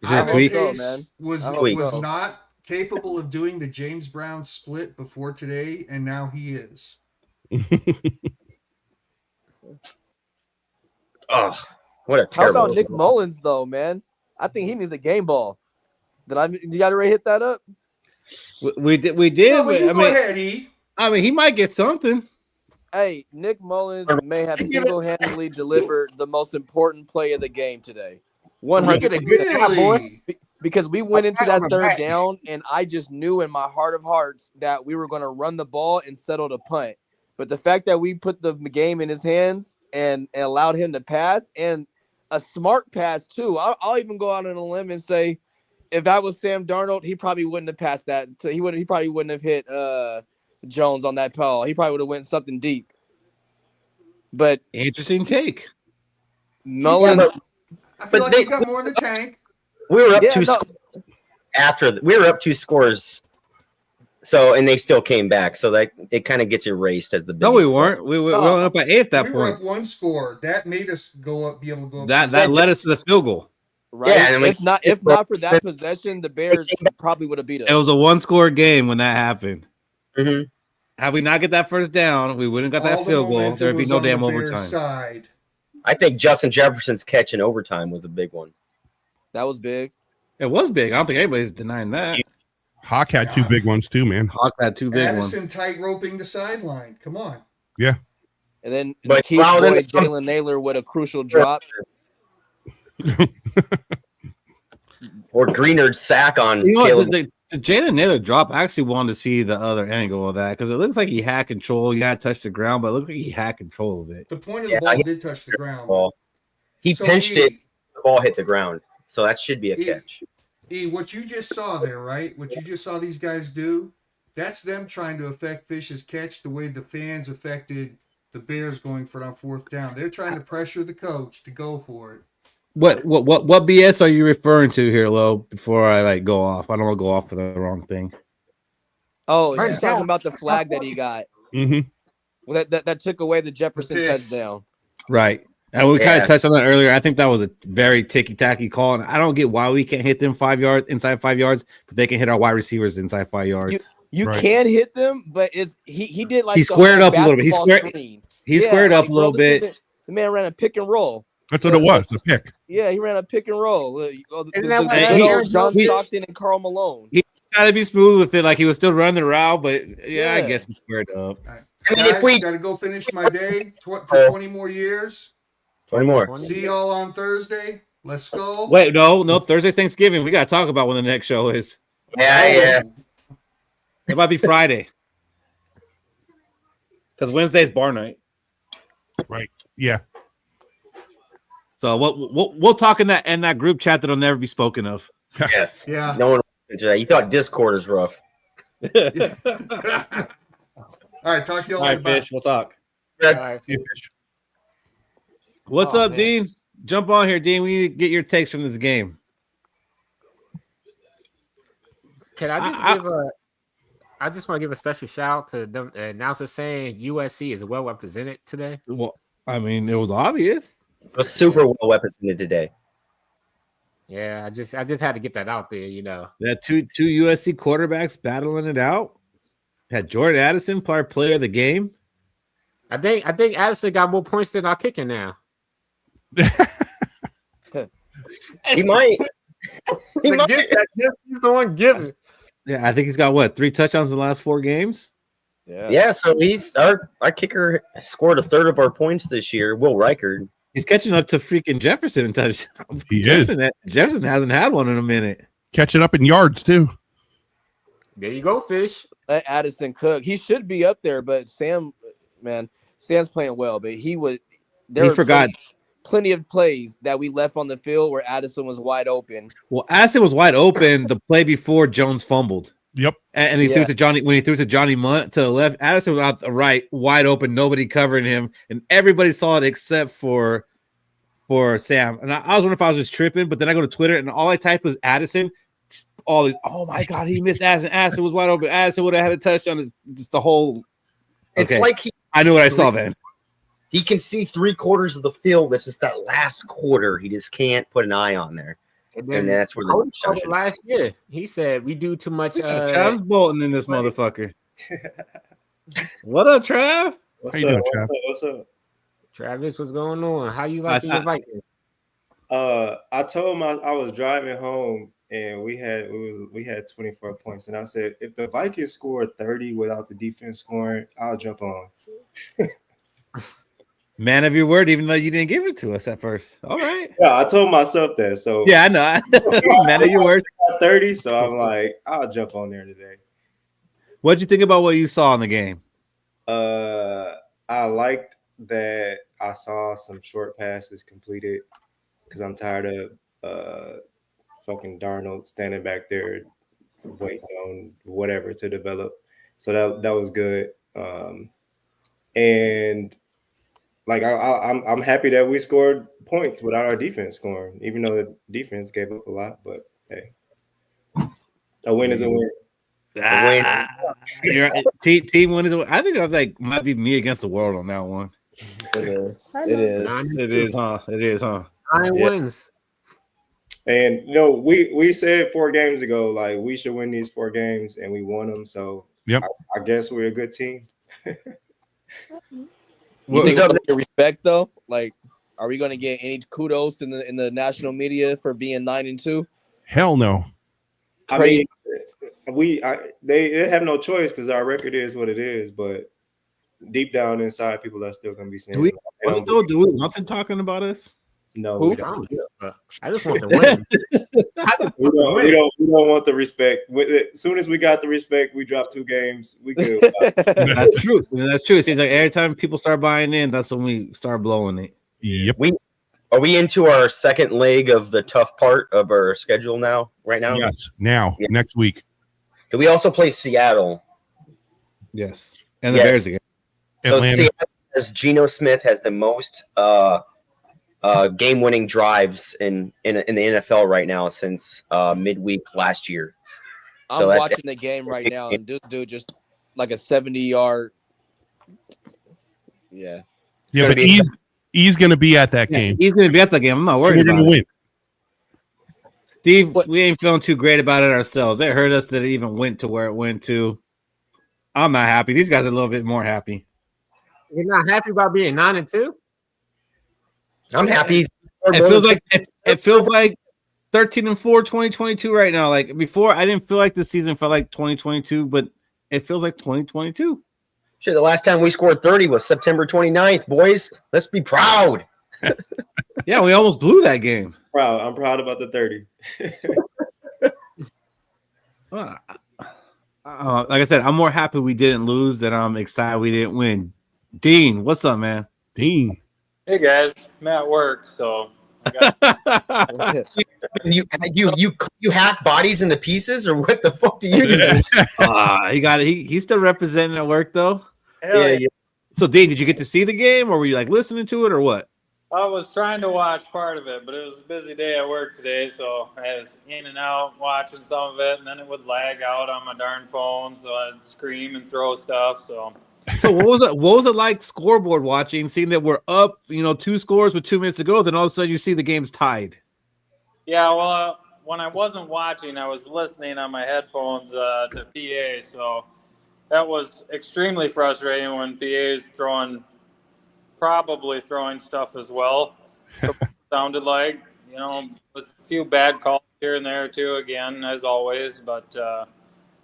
Is it a tweak? So, man. Was so. not capable of doing the James Brown split before today, and now he is. Oh, what a How terrible. about Nick Mullins though, man? I think he needs a game ball. You got to hit that up? We did. No, but you go ahead, E. I mean, he might get something. Hey, Nick Mullins may have single-handedly delivered the most important play of the game today. 100%. Really? Because we went into that third down, and I just knew in my heart of hearts that we were going to run the ball and settle the punt. But the fact that we put the game in his hands and allowed him to pass, and a smart pass too. I'll even go out on a limb and say, if that was Sam Darnold, he probably wouldn't have passed that. He probably wouldn't have hit Jones on that call. He probably would have went something deep. But interesting take. Mullins. I feel like you got more in the tank. We were up 2 scores we were up 2 scores. So and they still came back. So that it kind of gets erased as the biggest. No, we weren't. We were only up by 8 at that we point. were up 1 score. That made us be able to go up. That led us to the field goal. Right. Yeah, and if not for that possession, the Bears probably would have beat us. It was a 1-score game when that happened. Mm-hmm. Had we not get that first down, we wouldn't have got that field goal. There'd be no damn overtime. Side. I think Justin Jefferson's catch in overtime was a big one. That was big. It was big. I don't think anybody's denying that. Hawk had 2 big ones too, man. Hawk had 2 big Addison ones. tight-roping the sideline. Come on. Yeah. And then But Keith Boyd, Jalen Naylor with a crucial drop. Or Greenard's sack on You know Caleb. what, the Jalen Naylor drop, I actually wanted to see the other angle of that because it looks like he had control. He had touched the ground, but it looked like he had control of it. The point of the ball did touch the ground. Ball. He So, pinched E, it. The ball hit the ground. So that should be a E, catch. E, what you just saw there, right? What you just saw these guys do, that's them trying to affect Fish's catch the way the fans affected the Bears going for it on 4th down. They're trying to pressure the coach to go for it. What BS are you referring to here, Lo? Before I go off, I don't want to go off for the wrong thing. Oh, he's talking about the flag that he got. Mm-hmm. Well, that took away the Jefferson touchdown. Right. And we kind of touched on that earlier. I think that was a very ticky-tacky call, and I don't get why we can't hit them 5 yards, inside 5 yards, but they can hit our wide receivers inside 5 yards. You can hit them, but he did like he squared up a little bit. He squared up a little bit. The man ran a pick and roll. That's what it was, the pick. Yeah, he ran a pick and roll. John Stockton and Karl Malone. He tried to be smooth with it, like he was still running the route, but I guess he squared up. Right. I mean, Guys, if we got to go finish my day. 20 more years. 20 more. See y'all on Thursday. Let's go. Wait, no, Thursday's Thanksgiving. We got to talk about when the next show is. Yeah. It might be Friday. Because Wednesday's bar night. Right. Yeah. So we'll talk in that group chat that'll never be spoken of. Yes. Yeah. No one. You thought Discord is rough. All right, talk to y'all All right, later. Fish. We'll talk. All right. What's up, man. Dean? Jump on here, Dean. We need to get your takes from this game. Can I just give I just want to give a special shout out to the announcer saying USC is well represented today. Well, I mean, it was obvious. It was super well represented today. Yeah, I just had to get that out there, That two USC quarterbacks battling it out. Had Jordan Addison, player of the game. I think Addison got more points than our kicking now. He might. He might. He's the one giving. Yeah, I think he's got what 3 touchdowns in the last 4 games. Yeah, so he's our kicker scored a third of our points this year. Will Reichard. He's catching up to freaking Jefferson in touchdowns. Jefferson hasn't had one in a minute. Catching up in yards too. There you go, Fish. Let Addison cook. He should be up there, but Sam's playing well. But he forgot plenty of plays that we left on the field where Addison was wide open. Well, Addison was wide open the play before Jones fumbled. Yep. And he threw it to Johnny when he threw it to Johnny Munt to the left. Addison was out the right, wide open, nobody covering him, and everybody saw it except for Sam. And I was wondering if I was just tripping, but then I go to Twitter and all I typed was Addison. All these, oh my God, he missed Addison. Addison was wide open. Addison would have had a touchdown. Just the whole. It's like I knew what I saw then. He can see 3/4 of the field. It's just that last quarter he just can't put an eye on there. And that's where the last year he said we do too much. Travis Bolton in this motherfucker. What up, Trav? How you doing, Trav? What's up? Travis, what's going on? How you like your Vikings? I told him I was driving home and we had 24 points, and I said if the Vikings score 30 without the defense scoring, I'll jump on. Man of your word, even though you didn't give it to us at first. All right. Yeah, I told myself that. So yeah, I know. Man of your word. 30. So I'm like, I'll jump on there today. What'd you think about what you saw in the game? I liked that I saw some short passes completed because I'm tired of fucking Darnold standing back there waiting on whatever to develop. So that was good. And like I'm happy that we scored points without our defense scoring, even though the defense gave up a lot. But hey, a win is a win. Team win is a win. I think I was like might be me against the world on that one. It is. It is, huh? 9 wins. And we said 4 games ago, like we should win these 4 games, and we won them. So yep. I guess we're a good team. You think we're gonna get respect though? Like, are we going to get any kudos in the national media for being 9-2? Hell no. Crazy. I mean, they have no choice because our record is what it is. But deep down inside, people are still going to be saying, "Do we want them talking about us?" No, we don't. I just want to win. we don't want the respect. As soon as we got the respect, we dropped 2 games. We good. That's true. That's true. It seems like every time people start buying in, that's when we start blowing it. Yep. Are we into our second leg of the tough part of our schedule now? Right now? Yes. Now, next week. Do we also play Seattle? Yes. And the Bears again. So Seattle, as Geno Smith has the most game-winning drives in the NFL right now since midweek last year. I'm watching the game right now, and this dude just like a 70-yard. Yeah. Yeah, but he's going to be at that game. He's going to be at that game. I'm not worried about it. We're going to win. Steve, we ain't feeling too great about it ourselves. It hurt us that it even went to where it went to. I'm not happy. These guys are a little bit more happy. You're not happy about being 9-2? I'm happy. It feels like 13-4 2022 right now. Like before, I didn't feel like the season felt like 2022, but it feels like 2022. Shit, the last time we scored 30 was September 29th, boys. Let's be proud. Yeah, we almost blew that game. I'm proud about the 30. Like I said, I'm more happy we didn't lose than I'm excited we didn't win. Dean, what's up, man? Dean. Hey guys, I'm at work, so you hack bodies into pieces, or what the fuck do you do? He's still representing at work though. Yeah. So Dean, did you get to see the game, or were you like listening to it, or what? I was trying to watch part of it, but it was a busy day at work today, so I was in and out watching some of it, and then it would lag out on my darn phone, so I'd scream and throw stuff. So what was it? What was it like scoreboard watching, seeing that we're up, 2 scores with 2 minutes to go, then all of a sudden you see the game's tied? yeah, well, when I wasn't watching, I was listening on my headphones to PA, so that was extremely frustrating when PA is probably throwing stuff as well. Sounded like, with a few bad calls here and there too, again, as always. But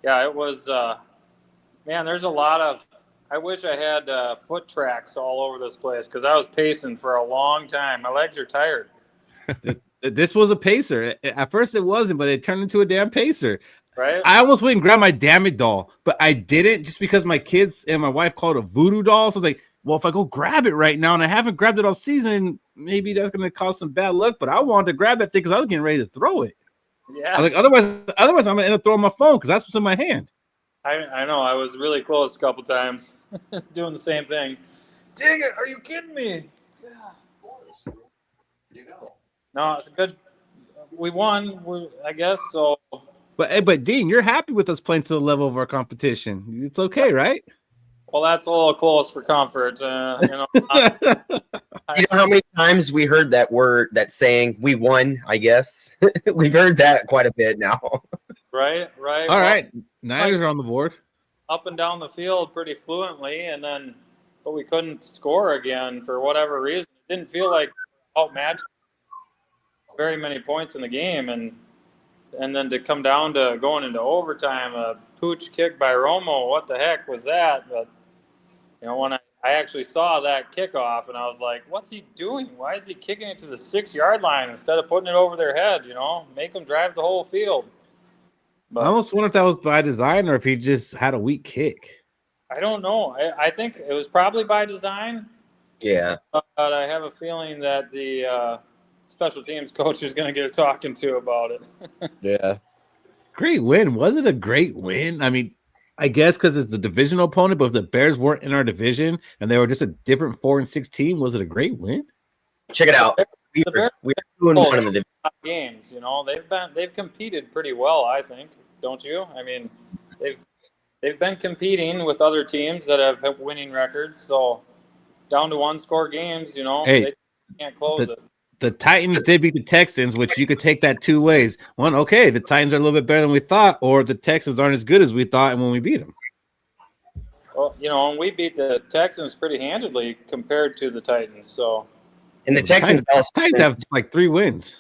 yeah, it was, man, there's a lot of, I wish I had foot tracks all over this place because I was pacing for a long time. My legs are tired. This was a pacer. At first it wasn't, but it turned into a damn pacer. Right? I almost went and grabbed my damn it doll, but I didn't just because my kids and my wife called it a voodoo doll. So I was like, well, if I go grab it right now and I haven't grabbed it all season, maybe that's going to cause some bad luck. But I wanted to grab that thing because I was getting ready to throw it. Yeah. I was like, otherwise I'm going to end up throwing my phone because that's what's in my hand. I know. I was really close a couple times doing the same thing. Dang it. Are you kidding me? No, it's good. We won, I guess. So. But Dean, you're happy with us playing to the level of our competition. It's okay, right? Well, that's a little close for comfort. You know how many times we heard that saying, we won, I guess? We've heard that quite a bit now. Right. All right. Niners are on the board. Up and down the field pretty fluently, but we couldn't score again for whatever reason. It didn't feel like outmatched very many points in the game, and then to come down to going into overtime, a pooch kick by Romo, what the heck was that? But, when I actually saw that kickoff, and I was like, what's he doing? Why is he kicking it to the 6-yard line instead of putting it over their head, Make them drive the whole field. But I almost wonder if that was by design or if he just had a weak kick. I don't know. I think it was probably by design. Yeah. But I have a feeling that the special teams coach is going to get a talking to about it. Yeah. Great win. Was it a great win? I mean, I guess because it's the divisional opponent, but if the Bears weren't in our division and they were just a different 4-6 team, was it a great win? Check it out. We're doing one of the games. They've competed pretty well, I think. Don't you? I mean, they've been competing with other teams that have winning records. So down to 1-score games, they can't close it. The Titans did beat the Texans, which you could take that 2 ways. One, okay, the Titans are a little bit better than we thought, or the Texans aren't as good as we thought and when we beat them. Well, and we beat the Texans pretty handedly compared to the Titans. So, and the Texans have like 3 wins.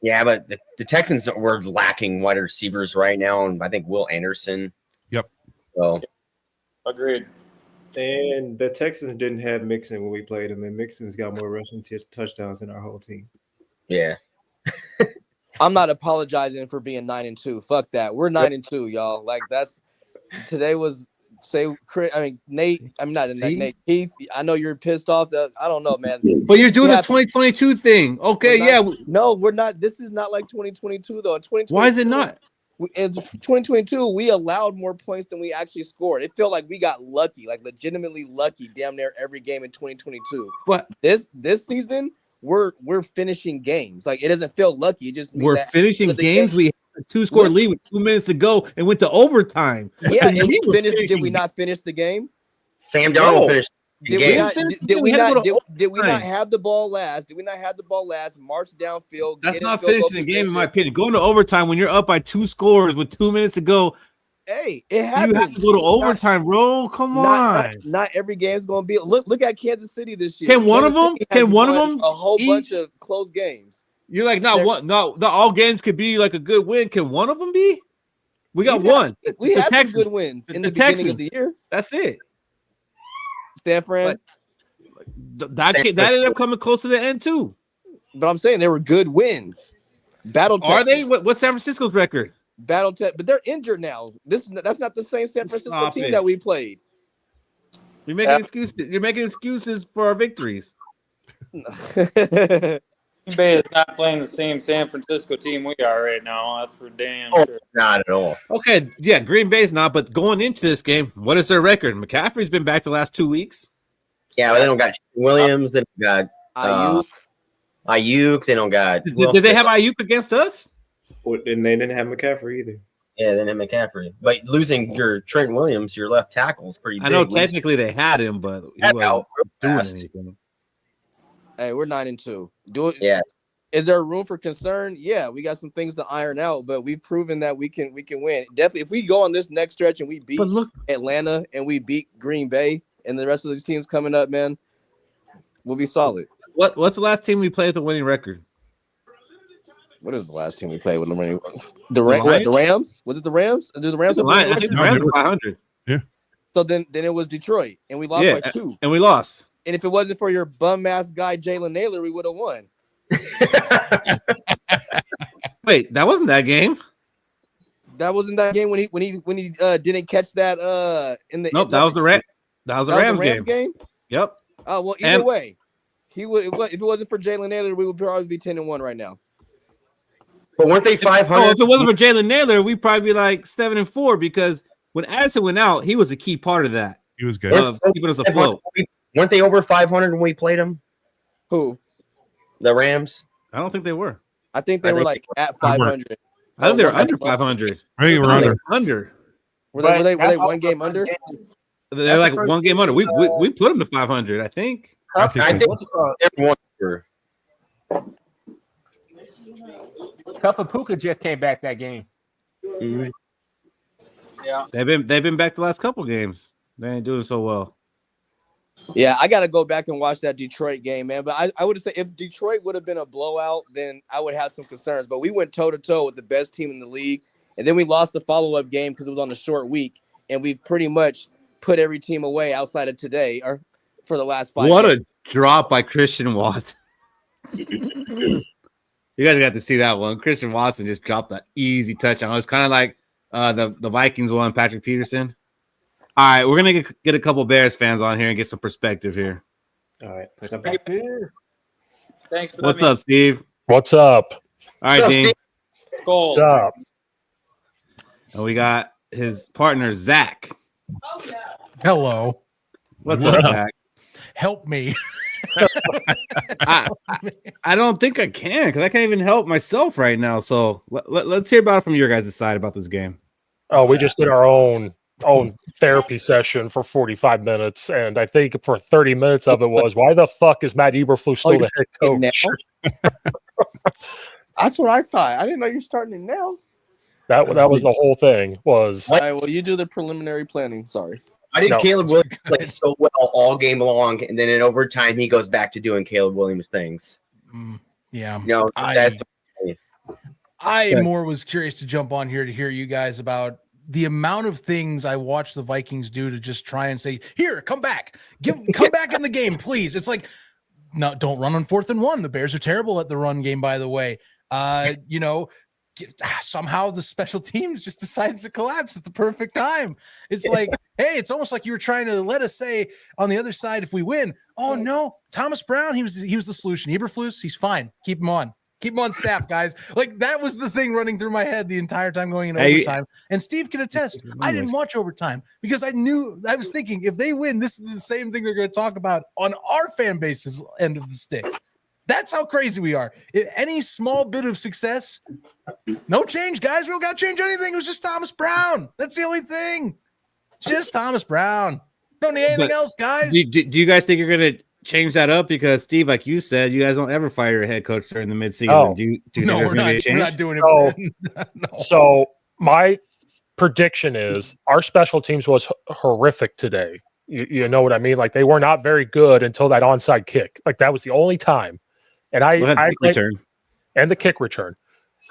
Yeah, but the Texans were lacking wide receivers right now, and I think Will Anderson. Yep. So, agreed. And the Texans didn't have Mixon when we played them, and Mixon's got more rushing touchdowns than our whole team. Yeah. I'm not apologizing for being 9-2. Fuck that. We're 9-2, y'all. Like today was Nate. I'm not Nate. Keith. I know you're pissed off. That I don't know, man. But you're doing the 2022 thing. Okay, No, we're not. This is not like 2022 though. In 2022, why is it not? In 2022, we allowed more points than we actually scored. It felt like we got lucky, like legitimately lucky, damn near every game in 2022. But this season, we're finishing games. Like it doesn't feel lucky. It just means we're finishing games. We had a 2-score lead with 2 minutes to go and went to overtime. Yeah, and we finished. Did we not finish the game? Sam Darnold finished. Did we not have the ball last? Did we not have the ball last? March downfield. That's not finishing the game, in my opinion. Going to overtime when you're up by 2 scores with 2 minutes to go. Hey, it happens. You have to go to overtime, bro. Come on. Not every game's going to be. Look at Kansas City this year. Can one of them? A whole bunch of close games. You're like, not all games could be like a good win. Can one of them be? We got one. We had some good wins in the beginning of the year. That's it. Stanford. That ended up coming close to the end too. But I'm saying they were good wins. Battle tested. Are they? What's San Francisco's record? Battle test, but they're injured now. That's not the same San Francisco team that we played. You're making excuses. You're making excuses for our victories. Bay is not playing the same San Francisco team we are right now. That's for damn sure. Not at all. Okay, yeah, Green Bay's not. But going into this game, what is their record? McCaffrey's been back the last 2 weeks. Yeah, but they don't got Williams. They got Ayuk. Ayuk. They don't got. Did they have Ayuk against us? And they didn't have McCaffrey either. Yeah, they didn't have McCaffrey. But losing your Trent Williams, your left tackle, is pretty big. I know technically they had him, but he wasn't doing anything. Hey, we're 9-2. Do it. Yeah. Is there room for concern? Yeah, we got some things to iron out, but we've proven that we can win. Definitely, if we go on this next stretch and we beat Atlanta and we beat Green Bay and the rest of these teams coming up, man, we'll be solid. What's the last team we played with a winning record? What is the last team we played with a winning? The Rams? Was it the Rams? Did the Rams have a winning record? The Rams were 500. Yeah. So then it was Detroit, and we lost by 2. And we lost. And if it wasn't for your bum ass guy Jalen Naylor, we would have won. Wait, that wasn't that game. That wasn't that game when he didn't catch that in the. Nope, that was the Rams game. Yep. Oh well, either way, he would. If it wasn't for Jalen Naylor, we would probably be 10-1 right now. But weren't they 500? Oh, if it wasn't for Jalen Naylor, we'd probably be like 7-4 because when Addison went out, he was a key part of that. He was good. Of keeping us afloat. Weren't they over 500 when we played them? Who? The Rams? I don't think they were. I think they were like at 500. I think they were under 500. I think they were under. Under. Were they one game under? They're like one game under. We put them to 500, I think. I think everyone were. Cup of Puka just came back that game. Mm-hmm. Yeah. They've been back the last couple games. They ain't doing so well. Yeah, I got to go back and watch that Detroit game, man. But I would say if Detroit would have been a blowout, then I would have some concerns. But we went toe-to-toe with the best team in the league. And then we lost the follow-up game because it was on a short week. And we pretty much put every team away outside of today or for the last 5 What games. a drop by Christian Watson. You guys got to see that one. Christian Watson just dropped an easy touchdown. It was kind of like the Vikings one, Patrick Peterson. All right, we're going to get a couple Bears fans on here and get some perspective here. All right. Thanks for What's up, Steve? What's up? All right, Dean. Skol. What's up? And we got his partner, Zach. Hello. What's up, Zach? Help me. I don't think I can because I can't even help myself right now. So let's hear about it from your guys' side about this game. Oh, we just did our own therapy session for 45 minutes, and I think for 30 minutes of it was, why the fuck is Matt Eberflus still the head coach? That's what I thought. I didn't know you're starting it now. That was the whole thing. Was all right, well, you do the preliminary planning. Sorry. I did Caleb Williams play so well all game long, and then in overtime he goes back to doing Caleb Williams things. Yeah. No, that's. I more was curious to jump on here to hear you guys about the amount of things I watched the Vikings do to just try and say, here, come back, come back in the game, please. It's like, no, don't run on 4th and 1. The Bears are terrible at the run game, by the way. Somehow the special teams just decides to collapse at the perfect time. It's like, hey, it's almost like you were trying to let us say on the other side, if we win, oh no, Thomas Brown, he was the solution. Eberflus, he's fine. Keep him on staff, guys. Like that was the thing running through my head the entire time going into overtime. And Steve can attest, I didn't watch overtime because I was thinking if they win, this is the same thing they're going to talk about on our fan base's end of the stick. That's how crazy we are. If any small bit of success, no change, guys. We don't got to change anything. It was just Thomas Brown. That's the only thing. Just Thomas Brown. Don't need anything else, guys. Do you guys think you're going to change that up? Because, Steve, like you said, you guys don't ever fire your head coach during the midseason. Oh. Do you think there's going to be a change? We're not doing it. No. So my prediction is our special teams was horrific today. You know what I mean? Like they were not very good until that onside kick. Like that was the only time. And the kick return.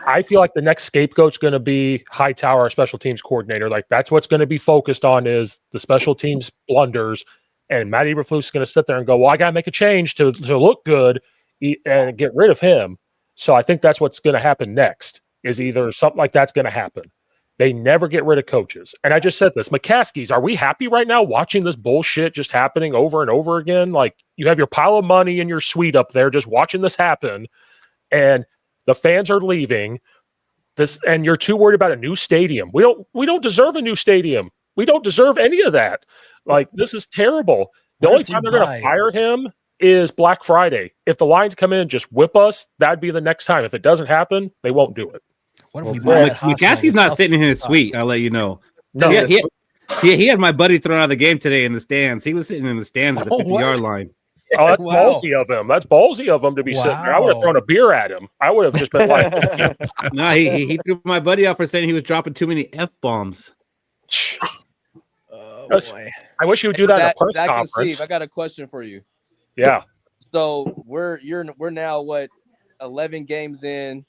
I feel like the next scapegoat's going to be Hightower, our special teams coordinator. Like that's what's going to be focused on is the special teams blunders. And Matt Eberflus is going to sit there and go, well, I got to make a change to look good and get rid of him. So I think that's what's going to happen next is either something like that's going to happen. They never get rid of coaches. And I just said this, McCaskey's, are we happy right now watching this bullshit just happening over and over again? Like you have your pile of money in your suite up there, just watching this happen. And the fans are leaving this. And you're too worried about a new stadium. We don't deserve a new stadium. We don't deserve any of that. Like this is terrible. The only time they're going to fire him is Black Friday. If the Lions come in and just whip us, that'd be the next time. If it doesn't happen, they won't do it. What if we buy that McCaskey's not sitting in his suite. I'll let you know. No, he had my buddy thrown out of the game today in the stands. He was sitting in the stands at the 50-yard line. Oh, that's ballsy of him. That's ballsy of him to be sitting there. I would have thrown a beer at him. I would have just been like, no, he threw my buddy out for saying he was dropping too many F-bombs. Oh, boy. I wish you would do that in a press Zach and conference. Steve, I got a question for you. Yeah. So we're now what 11 games in.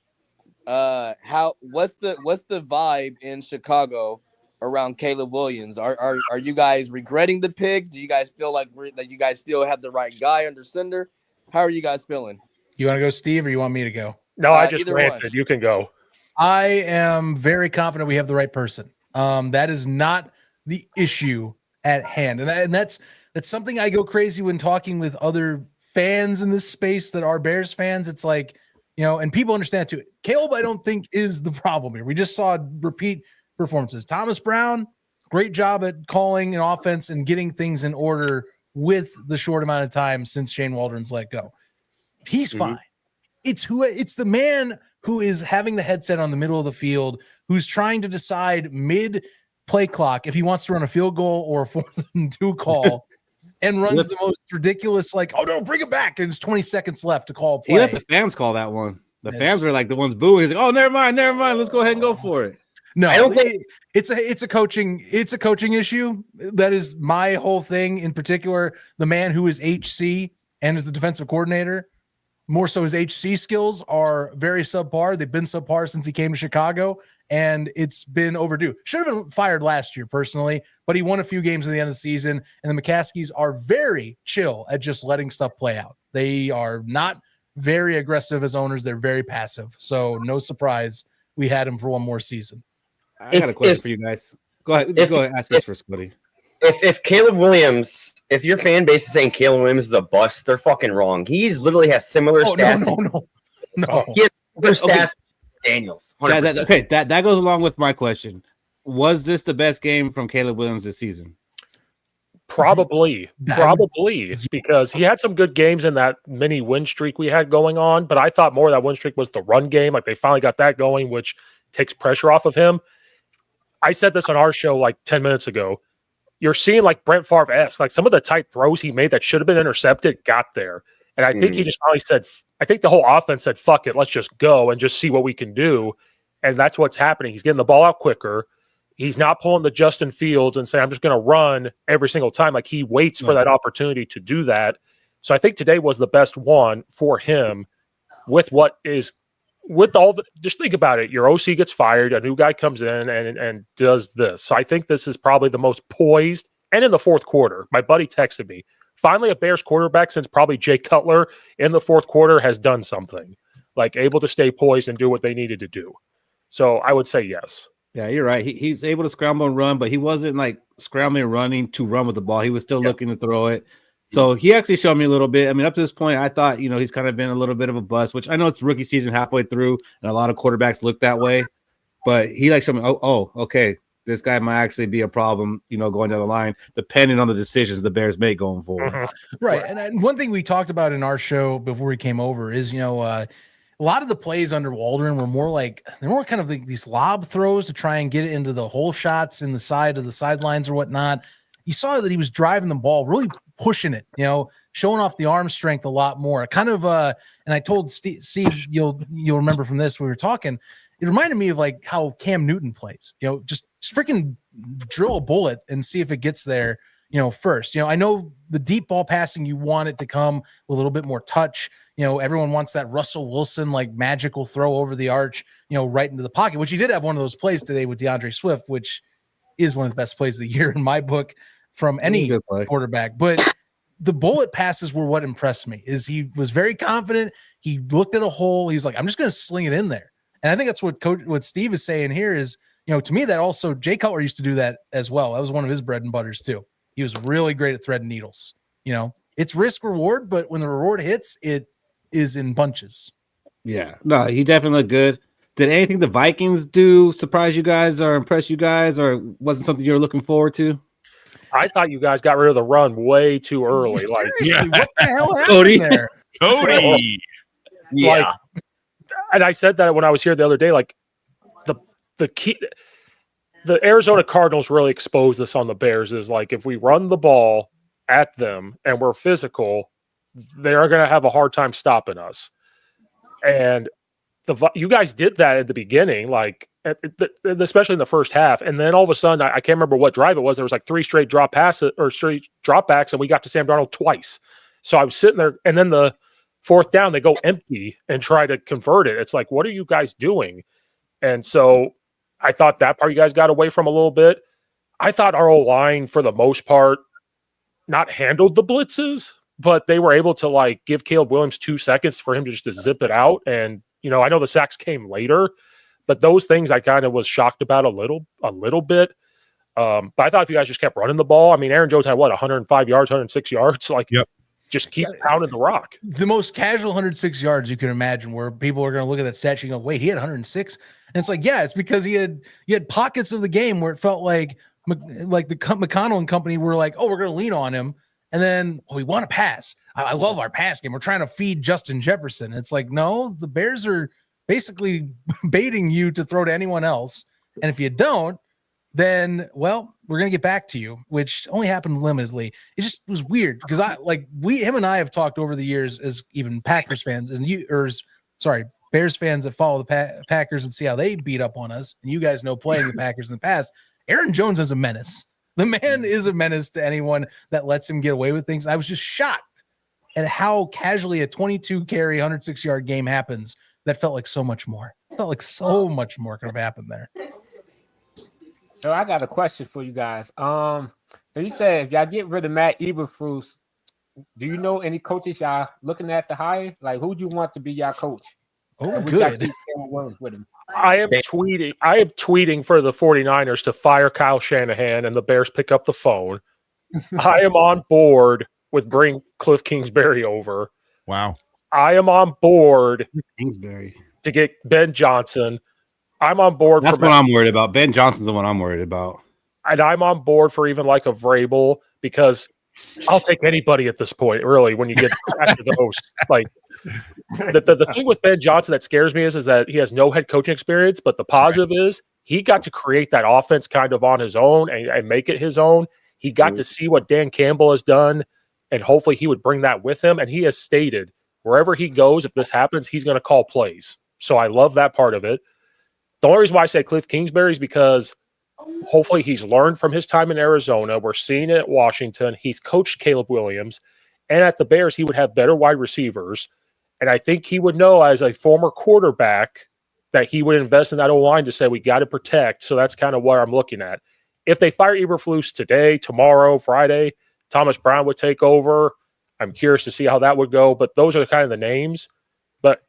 What's the vibe in Chicago around Caleb Williams? Are you guys regretting the pick? Do you guys feel like that you guys still have the right guy under center? How are you guys feeling? You want to go, Steve, or you want me to go? No, I just ranted. You can go. I am very confident we have the right person. That is not the issue at hand, and that's something I go crazy when talking with other fans in this space that are Bears fans. It's like, and people understand too. Caleb, I don't think, is the problem here. We just saw repeat performances. Thomas Brown, great job at calling an offense and getting things in order with the short amount of time since Shane Waldron's let go. He's fine. It's the man who is having the headset on the middle of the field, who's trying to decide mid play clock if he wants to run a field goal or a 4th and 2 call, and runs the most ridiculous, like, oh no, bring it back, and it's 20 seconds left to call a play. He let the fans call that one. The fans are like the ones booing. He's like, oh, never mind. Let's go ahead and go for it. No, I don't think it's a coaching issue. That is my whole thing. In particular, the man who is HC and is the defensive coordinator, more so his HC skills are very subpar. They've been subpar since he came to Chicago, and it's been overdue. Should have been fired last year, personally, but he won a few games at the end of the season, and the McCaskies are very chill at just letting stuff play out. They are not very aggressive as owners. They're very passive. So no surprise we had him for one more season. I got a question for you guys. Go ahead. Go ahead. Ask this first, buddy. If Caleb Williams, if your fan base is saying Caleb Williams is a bust, they're fucking wrong. He's literally has similar stats. No. He has similar stats. Daniels. That goes along with my question. Was this the best game from Caleb Williams this season? Probably, because he had some good games in that mini win streak we had going on, but I thought more of that win streak was the run game. Like, they finally got that going, which takes pressure off of him. I said this on our show like 10 minutes ago. You're seeing like Brent Favre-esque, like some of the tight throws he made that should have been intercepted got there. And I think he just finally said, I think the whole offense said, fuck it, let's just go and just see what we can do. And that's what's happening. He's getting the ball out quicker. He's not pulling the Justin Fields and saying, I'm just going to run every single time. Like, he waits for that opportunity to do that. So I think today was the best one for him with just think about it. Your OC gets fired, a new guy comes in and does this. So I think this is probably the most poised. And in the fourth quarter, my buddy texted me, finally a Bears quarterback since probably Jay Cutler in the fourth quarter has done something, like able to stay poised and do what they needed to do. So I would say yes. Yeah, you're right. He's able to scramble and run, but he wasn't like scrambling and running to run with the ball. He was still looking to throw it. So he actually showed me a little bit. I mean, up to this point, I thought, he's kind of been a little bit of a bust, which I know it's rookie season halfway through, and a lot of quarterbacks look that way. But he showed me, okay, this guy might actually be a problem, going down the line, depending on the decisions the Bears make going forward. Right. And one thing we talked about in our show before we came over is, a lot of the plays under Waldron were more kind of like these lob throws to try and get it into the hole shots in the side of the sidelines or whatnot. You saw that he was driving the ball, really pushing it, showing off the arm strength a lot more. Kind of, and I told Steve, you'll remember from this, we were talking, it reminded me of like how Cam Newton plays, just freaking drill a bullet and see if it gets there, first. I know the deep ball passing, you want it to come with a little bit more touch. Everyone wants that Russell Wilson, like, magical throw over the arch, right into the pocket, which he did have one of those plays today with DeAndre Swift, which is one of the best plays of the year in my book from any quarterback. But the bullet passes were what impressed me. Is he was very confident. He looked at a hole. He's like, I'm just going to sling it in there. And I think that's what Steve is saying here is, to me, that also Jay Cutler used to do that as well. That was one of his bread and butters too. He was really great at threading needles. It's risk reward, but when the reward hits, it is in bunches. Yeah, no, he definitely looked good. Did anything the Vikings do surprise you guys or impress you guys, or wasn't something you were looking forward to? I thought you guys got rid of the run way too early. Like, Seriously, what the hell happened Cody. there? Cody. Yeah. Like, and I said that when I was here the other day. Like, the key, the Arizona Cardinals really exposed this on the Bears. Is like, if we run the ball at them and we're physical, they are going to have a hard time stopping us. And you guys did that at the beginning, like especially in the first half, and then all of a sudden, I can't remember what drive it was. There was like 3 straight drop passes or straight dropbacks, and we got to Sam Darnold twice. So I was sitting there, and then the 4th down, they go empty and try to convert it. It's like, what are you guys doing? And so I thought that part you guys got away from a little bit. I thought our O-line, for the most part, not handled the blitzes, but they were able to like give Caleb Williams 2 seconds for him to just to zip it out. And, I know the sacks came later, but those things I kind of was shocked about a little bit. But I thought if you guys just kept running the ball, I mean, Aaron Jones had 105 yards, 106 yards. Like, yep. Just keep pounding the rock. The most casual 106 yards you can imagine, where people are going to look at that stat sheet and go, wait, he had 106? And it's like, yeah, it's because you had pockets of the game where it felt like the McConnell and company were like, oh, we're going to lean on him. And then we want to pass. I love our pass game. We're trying to feed Justin Jefferson. It's like, no, the Bears are basically baiting you to throw to anyone else. And if you don't, then, well, we're going to get back to you, which only happened limitedly. It just was weird because him and I have talked over the years as even Packers fans and Bears fans that follow the Packers and see how they beat up on us. And you guys know, playing the Packers in the past, Aaron Jones is a menace. The man is a menace to anyone that lets him get away with things. I was just shocked at how casually a 22 carry, 106-yard game happens. That felt like so much more. It felt like so much more could have happened there. So I got a question for you guys. So you said if y'all get rid of Matt Eberflus, do you know any coaches y'all looking at to hire? Like, who do you want to be y'all coach? Oh, good. With him? I am tweeting for the 49ers to fire Kyle Shanahan and the Bears pick up the phone. I am on board with bring Cliff Kingsbury over. Wow. I am on board Kingsbury to get Ben Johnson. I'm on board. That's what I'm worried about. Ben Johnson's the one I'm worried about. And I'm on board for even like a Vrabel, because I'll take anybody at this point, really, when you get after those. Like, the thing with Ben Johnson that scares me is that he has no head coaching experience, but the positive is he got to create that offense kind of on his own and make it his own. He got to see what Dan Campbell has done, and hopefully he would bring that with him. And he has stated wherever he goes, if this happens, he's going to call plays. So I love that part of it. The only reason why I say Cliff Kingsbury is because hopefully he's learned from his time in Arizona. We're seeing it at Washington. He's coached Caleb Williams. And at the Bears, he would have better wide receivers. And I think he would know, as a former quarterback, that he would invest in that O-line to say, we got to protect. So that's kind of what I'm looking at. If they fire Eberflus today, tomorrow, Friday, Thomas Brown would take over. I'm curious to see how that would go. But those are kind of the names. But,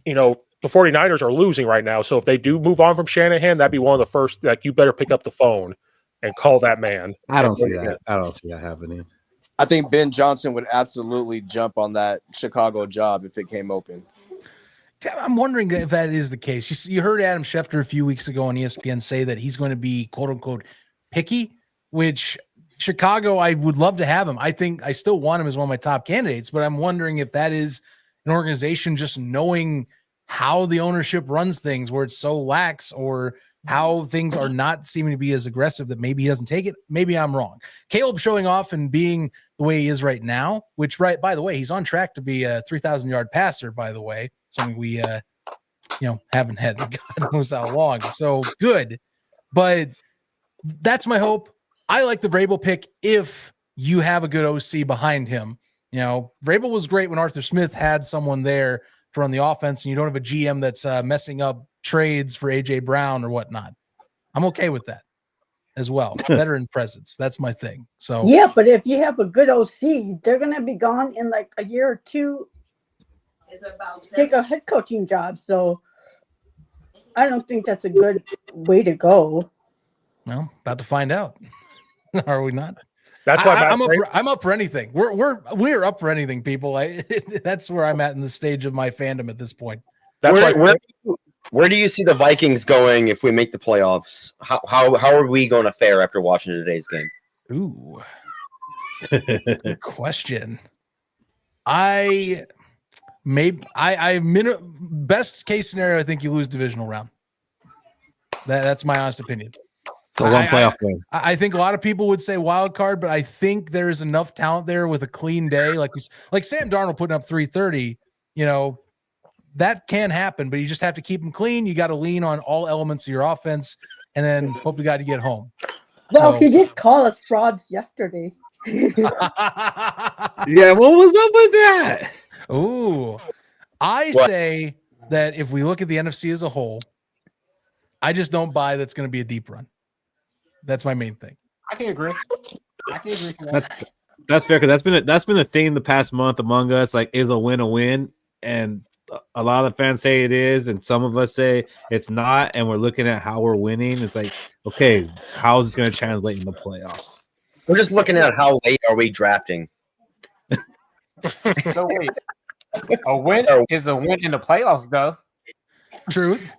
the 49ers are losing right now. So if they do move on from Shanahan, that'd be one of the first, like, you better pick up the phone and call that man. I don't see that. I don't see that happening. I think Ben Johnson would absolutely jump on that Chicago job if it came open. I'm wondering if that is the case. You heard Adam Schefter a few weeks ago on ESPN say that he's going to be, quote unquote, picky, which Chicago, I would love to have him. I think I still want him as one of my top candidates, but I'm wondering if that is an organization just knowing how the ownership runs things, where it's so lax, or how things are not seeming to be as aggressive that maybe he doesn't take it. Maybe I'm wrong. Caleb showing off and being the way he is right now, which, by the way, he's on track to be a 3,000-yard passer, by the way, something we, haven't had God knows how long. So good. But that's my hope. I like the Vrabel pick if you have a good OC behind him. Vrabel was great when Arthur Smith had someone there to run the offense, and you don't have a GM that's messing up trades for AJ Brown or whatnot. I'm okay with that as well. Veteran presence. That's my thing. So yeah, but if you have a good OC, they're going to be gone in like a year or two to take a head coaching job. So I don't think that's a good way to go. Well, about to find out. Are we not? That's why I'm up for anything. We're up for anything, people. That's where I'm at in the stage of my fandom at this point. That's where do you see the Vikings going if we make the playoffs? How are we going to fare after watching today's game? Ooh. Good question. Best case scenario, I think you lose divisional round. That's my honest opinion. So one playoff win. I think a lot of people would say wild card, but I think there is enough talent there with a clean day, like Sam Darnold putting up 330. That can happen, but you just have to keep them clean. You got to lean on all elements of your offense, and then hope you got to get home. Well, he did call us frauds yesterday. Yeah, what was up with that? Ooh, I say that if we look at the NFC as a whole, I just don't buy that's going to be a deep run. That's my main thing. I can agree. To that. That's fair, because that's been a theme the past month among us. Like, is a win a win? And a lot of the fans say it is, and some of us say it's not. And we're looking at how we're winning. It's like, okay, how is this going to translate in the playoffs? We're just looking at how late are we drafting. So wait, a win is a win in the playoffs, though. Truth.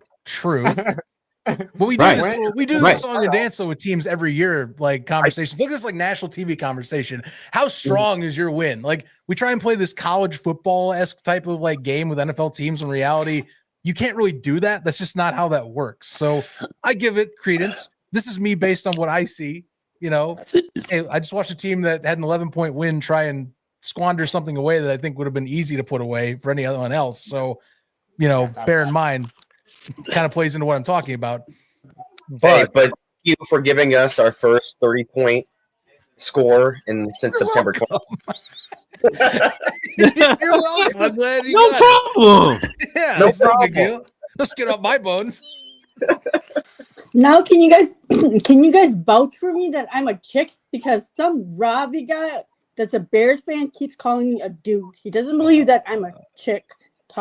But we do this song and dance with teams every year, like conversations. Look at this like national TV conversation. How strong is your win? Like, we try and play this college football-esque type of like game with NFL teams. In reality, you can't really do that. That's just not how that works. So I give it credence. This is me based on what I see. Hey, I just watched a team that had an 11-point win try and squander something away that I think would have been easy to put away for anyone else. So, bear in mind, kind of plays into what I'm talking about. But thank you for giving us our first 30-point score since September 12th. You're welcome. I'm glad you got problem. It. Yeah, no that's no problem. big deal. Let's get off my bones. Now, can you guys vouch for me that I'm a chick? Because some Ravi guy that's a Bears fan keeps calling me a dude. He doesn't believe that I'm a chick.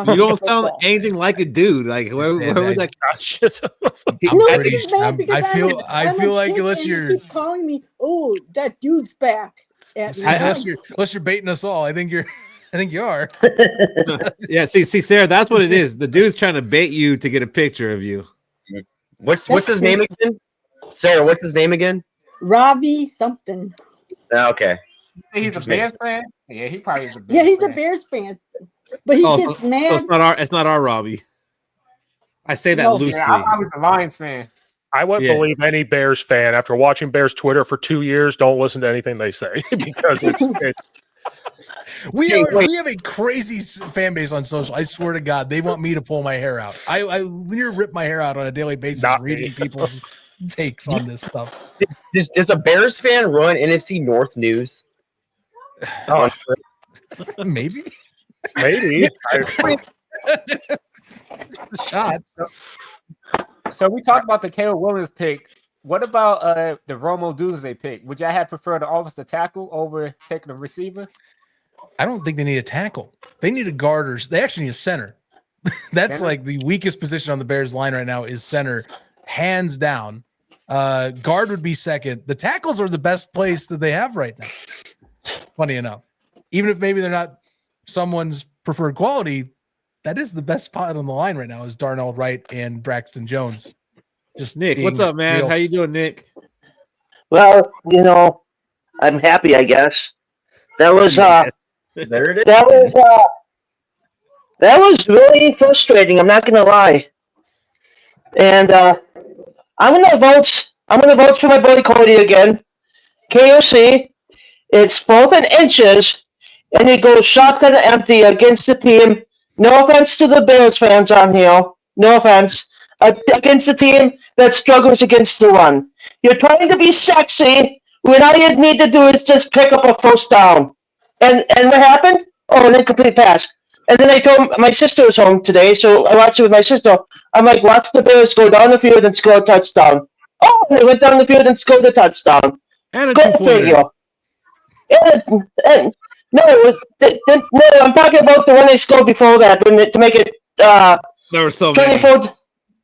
You don't sound anything like a dude. Like where was that? I feel like unless you're he keeps calling me, oh, that dude's back. Unless you're baiting us all, I think you are. Yeah, see, Sarah, that's what it is. The dude's trying to bait you to get a picture of you. What's his name again? Sarah, what's his name again? Ravi something. Okay. He's a Bears fan? Yeah, he probably is a Bears fan. Yeah, he's fan. A Bears fan. But he gets mad. So it's not our Robbie. I say that loosely. Yeah, I was a Lions fan. I wouldn't believe any Bears fan after watching Bears Twitter for 2 years. Don't listen to anything they say because it's we have a crazy fan base on social. I swear to God, they want me to pull my hair out. I literally rip my hair out on a daily basis reading people's takes on this stuff. Does a Bears fan run NFC North news? Oh, maybe. Shot. So we talked about the Caleb Williams pick. What about the Romo Doomsday pick? Would y'all have preferred the offensive tackle over taking a receiver? I don't think they need a tackle. They need a guard. They actually need a center. That's center? Like the weakest position on the Bears line right now is center, hands down. Guard would be second. The tackles are the best place that they have right now. Funny enough, even if maybe they're not someone's preferred quality, that is the best spot on the line right now is Darnell Wright and Braxton Jones. Just Nick, what's up, man? Real. How you doing, Nick? Well, I'm happy, I guess. That was there it is. That was really frustrating. I'm not gonna lie. And I'm gonna vote for my buddy Cody again. KOC. It's 4th and inches, and he goes shotgun empty against the team. No offense to the Bills fans on here. No offense. Against the team that struggles against the run. You're trying to be sexy when all you need to do is just pick up a first down. And what happened? Oh, an incomplete pass. And then I told my sister was home today, so I watched it with my sister. I'm like, watch the Bears go down the field and score a touchdown. Oh, they went down the field and scored a touchdown. And a go figure. No, I'm talking about the one they scored before that to make it. There were so many.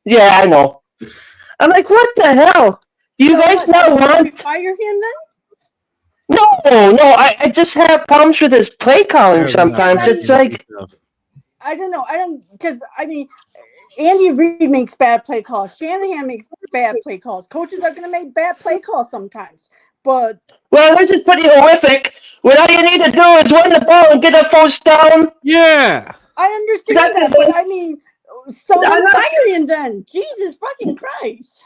Yeah, I know. I'm like, what the hell? Do you guys not want? Fire him then? No. I just have problems with his play calling sometimes. It's like I don't know. Because Andy Reid makes bad play calls. Shanahan makes bad play calls. Coaches are going to make bad play calls sometimes. but Well, this is pretty horrific. What all you need to do is run the ball and get a first down. Yeah. I understand that. But I mean, so then fire him then. Jesus fucking Christ.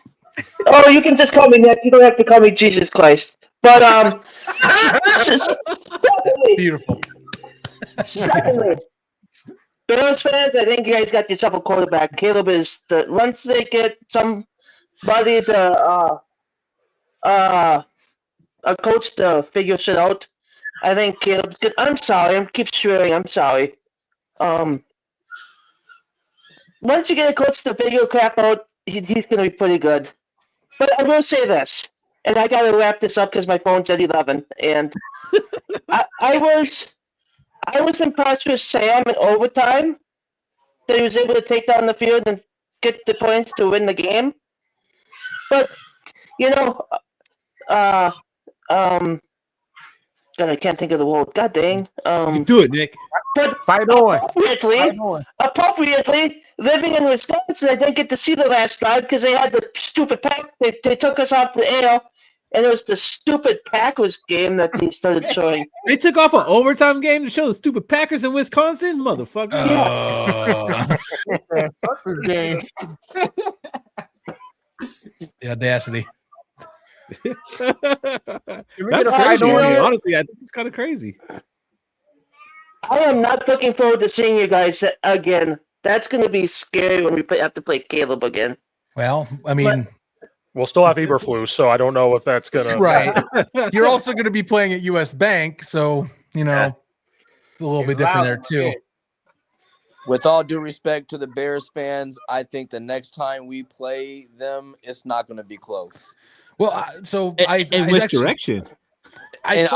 Oh, you can just call me Nick. You don't have to call me Jesus Christ. But Beautiful. secondly, Bills fans, I think you guys got yourself a quarterback. Caleb is once they get somebody to a coach to figure shit out. I think Caleb's good. I'm sorry. I keep swearing. I'm sorry. Once you get a coach to figure crap out, he's gonna be pretty good. But I will say this, and I gotta wrap this up because my phone's at 11. And I was impressed with Sam in overtime that he was able to take down the field and get the points to win the game. But God, I can't think of the word. God dang. You do it, Nick. But Fight on. appropriately, living in Wisconsin, I didn't get to see the last drive because they had the stupid pack. They took us off the air, and it was the stupid Packers game that they started showing. They took off an overtime game to show the stupid Packers in Wisconsin, motherfucker. Game. The audacity. That's crazy. Honestly, I think it's kind of crazy. I am not looking forward to seeing you guys again. That's going to be scary when we have to play Caleb again. Well, I mean, we'll still have Eberflus, so I don't know if that's gonna. Right. You're also going to be playing at US Bank, so a little bit different there too. With all due respect to the Bears fans, I think the next time we play them, it's not going to be close. Well, in which direction? In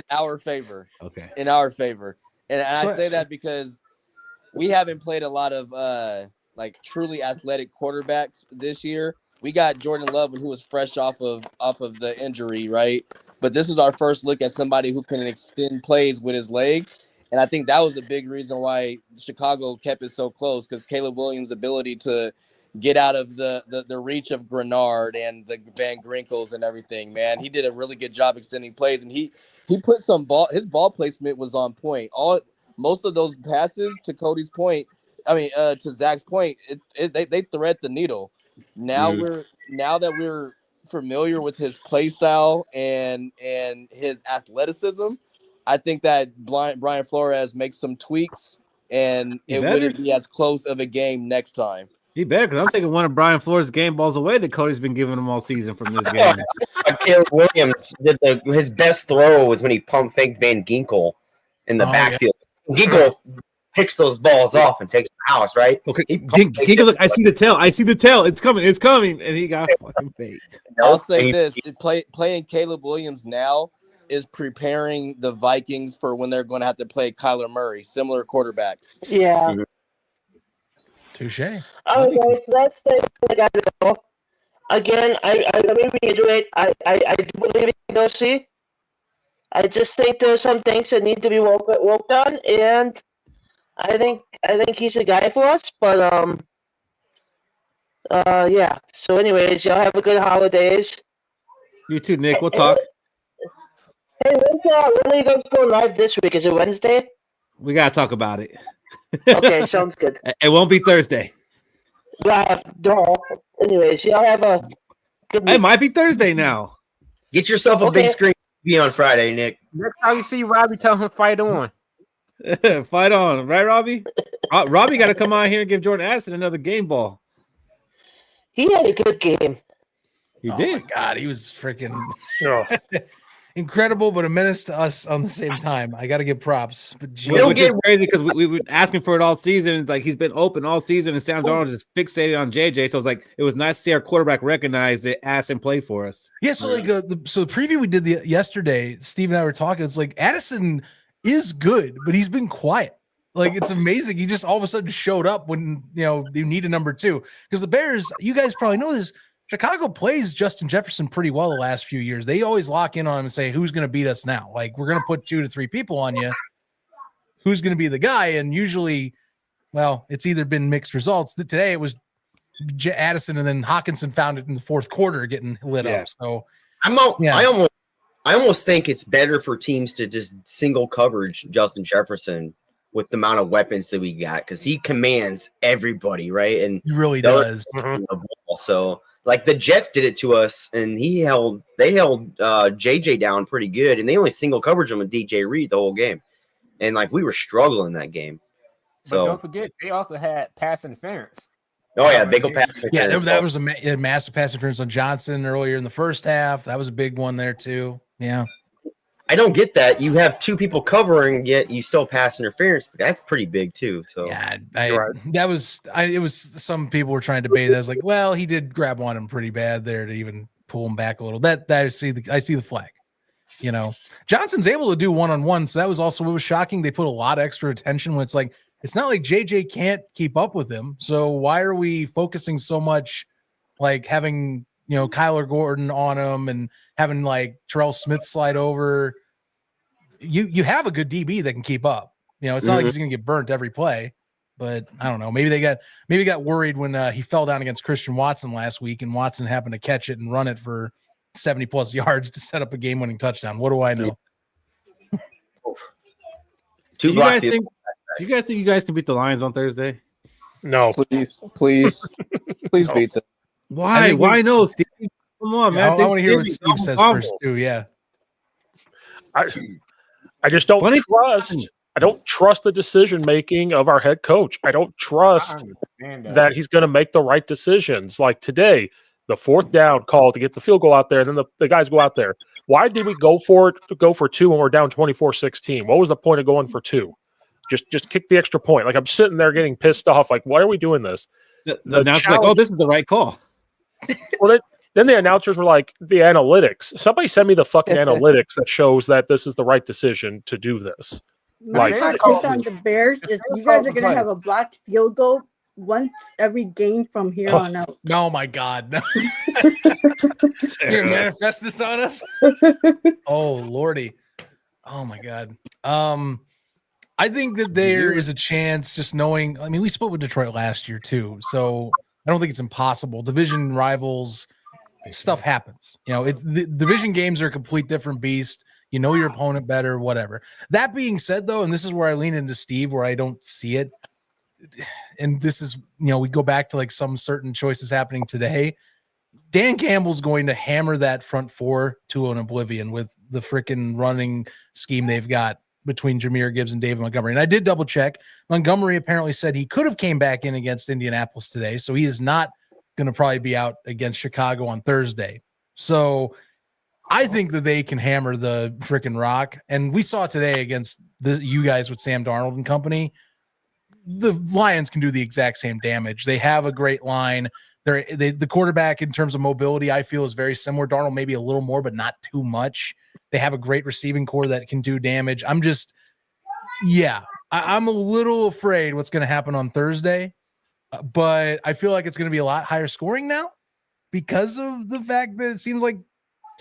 our favor. Okay. In our favor. And I say that because we haven't played a lot of truly athletic quarterbacks this year. We got Jordan Love who was fresh off of the injury, right? But this is our first look at somebody who can extend plays with his legs. And I think that was a big reason why Chicago kept it so close, because Caleb Williams' ability to get out of the reach of Grenard and the Van Grinkles and everything, man. He did a really good job extending plays, and he put some ball. His ball placement was on point. Most of those passes, to Cody's point, to Zach's point, they thread the needle. Now that we're familiar with his play style and his athleticism, I think that Brian Flores makes some tweaks, and it wouldn't be as close of a game next time. He better, because I'm taking one of Brian Flores' game balls away that Cody's been giving him all season from this game. Caleb Williams his best throw was when he pump faked Van Ginkel in the backfield. Yeah. Ginkel picks those balls off and takes the house, right? Okay, Ginkel's like, I see the tail, it's coming, and he got fucking faked. I'll say this: playing Caleb Williams now is preparing the Vikings for when they're going to have to play Kyler Murray, similar quarterbacks. Yeah. Touche. All right, guys, that's the I got to go. Again, let me reiterate. I do believe in Dorsey. I just think there's some things that need to be worked on, and I think he's a guy for us. But yeah. So, anyways, y'all have a good holidays. You too, Nick. We'll talk. Hey, when are you guys going live this week? Is it Wednesday? We gotta talk about it. Okay, sounds good. It won't be Thursday. Anyways, y'all have a good week. It might be Thursday now. Get yourself a big screen TV on Friday, Nick. Next time you see Robbie, tell him fight on. Fight on, right, Robbie? Robbie got to come out here and give Jordan Addison another game ball. He had a good game. He did. My God, he was freaking incredible, but a menace to us on the same time. I got to give props. But which is crazy because we were asking for it all season. It's like he's been open all season, and Sam Darnold is fixated on JJ. So it's like it was nice to see our quarterback recognize it, ask and play for us. Yeah. So the preview we did yesterday, Steve and I were talking. It's like Addison is good, but he's been quiet. Like, it's amazing. He just all of a sudden showed up when you need a number two, because the Bears. You guys probably know this. Chicago plays Justin Jefferson pretty well the last few years. They always lock in on him and say, who's going to beat us now? Like, we're going to put 2 to 3 people on you. Who's going to be the guy? And usually, well, it's either been mixed results. Today it was Addison, and then Hawkinson found it in the fourth quarter getting lit up. So I I almost think it's better for teams to just single coverage Justin Jefferson with the amount of weapons that we got because he commands everybody, right? And He really the other does. the ball. So like the Jets did it to us, and they held JJ down pretty good, and they only single coverage him with DJ Reed the whole game, and like we were struggling that game. So But don't forget, they also had pass interference. oh yeah, big old pass. Yeah, that was a massive pass interference on Johnson earlier in the first half. That was a big one there too. Yeah. I don't get that. You have two people covering, yet you still pass interference. That's pretty big too. So yeah, it was some people were trying to debate that. I was like, well, he did grab on him pretty bad there to even pull him back a little. That I see the flag. You know, Johnson's able to do one-on-one, so that was also what was shocking. They put a lot of extra attention when it's like it's not like JJ can't keep up with him. So why are we focusing so much, like having Kyler Gordon on him and having like Terrell Smith slide over? You have a good DB that can keep up. It's not like he's going to get burnt every play, but I don't know. Maybe they got worried when he fell down against Christian Watson last week, and Watson happened to catch it and run it for 70+ yards to set up a game-winning touchdown. What do I know? Do you guys think you guys can beat the Lions on Thursday? No, please beat them. Why? Why no, Steve? Come on, man. I want to hear what Steve says first too. Yeah. I just don't trust. I don't trust the decision making of our head coach. I don't trust that he's going to make the right decisions. Like today, the 4th down call to get the field goal out there, and then the guys go out there. Why did we go for 2 when we're down 24-16? What was the point of going for 2? Just kick the extra point. Like I'm sitting there getting pissed off. Like, why are we doing this? The announcer's like, oh, this is the right call. Well, then the announcers were like, the analytics. Somebody send me the fucking analytics that shows that this is the right decision to do this. My take on the Bears is you guys are going to have a blocked field goal once every game from here on out. Oh my God. No. You're gonna manifest this on us? Oh Lordy. Oh my God. I think that there is a chance, just knowing, I mean, we split with Detroit last year too, so I don't think it's impossible. Division rivals, stuff happens. The division games are a complete different beast. You know your opponent better, whatever. That being said, though, and this is where I lean into Steve, where I don't see it, and this is, we go back to like some certain choices happening today. Dan Campbell's going to hammer that front four to an oblivion with the freaking running scheme they've got between Jahmyr Gibbs and David Montgomery. And I did double check. Montgomery apparently said he could have came back in against Indianapolis today, so he is not going to probably be out against Chicago on Thursday. So I think that they can hammer the freaking rock. And we saw today against you guys with Sam Darnold and company, the Lions can do the exact same damage. They have a great line. The quarterback in terms of mobility, I feel, is very similar. Darnold maybe a little more, but not too much. They have a great receiving core that can do damage. I'm a little afraid what's going to happen on Thursday, but I feel like it's going to be a lot higher scoring now because of the fact that it seems like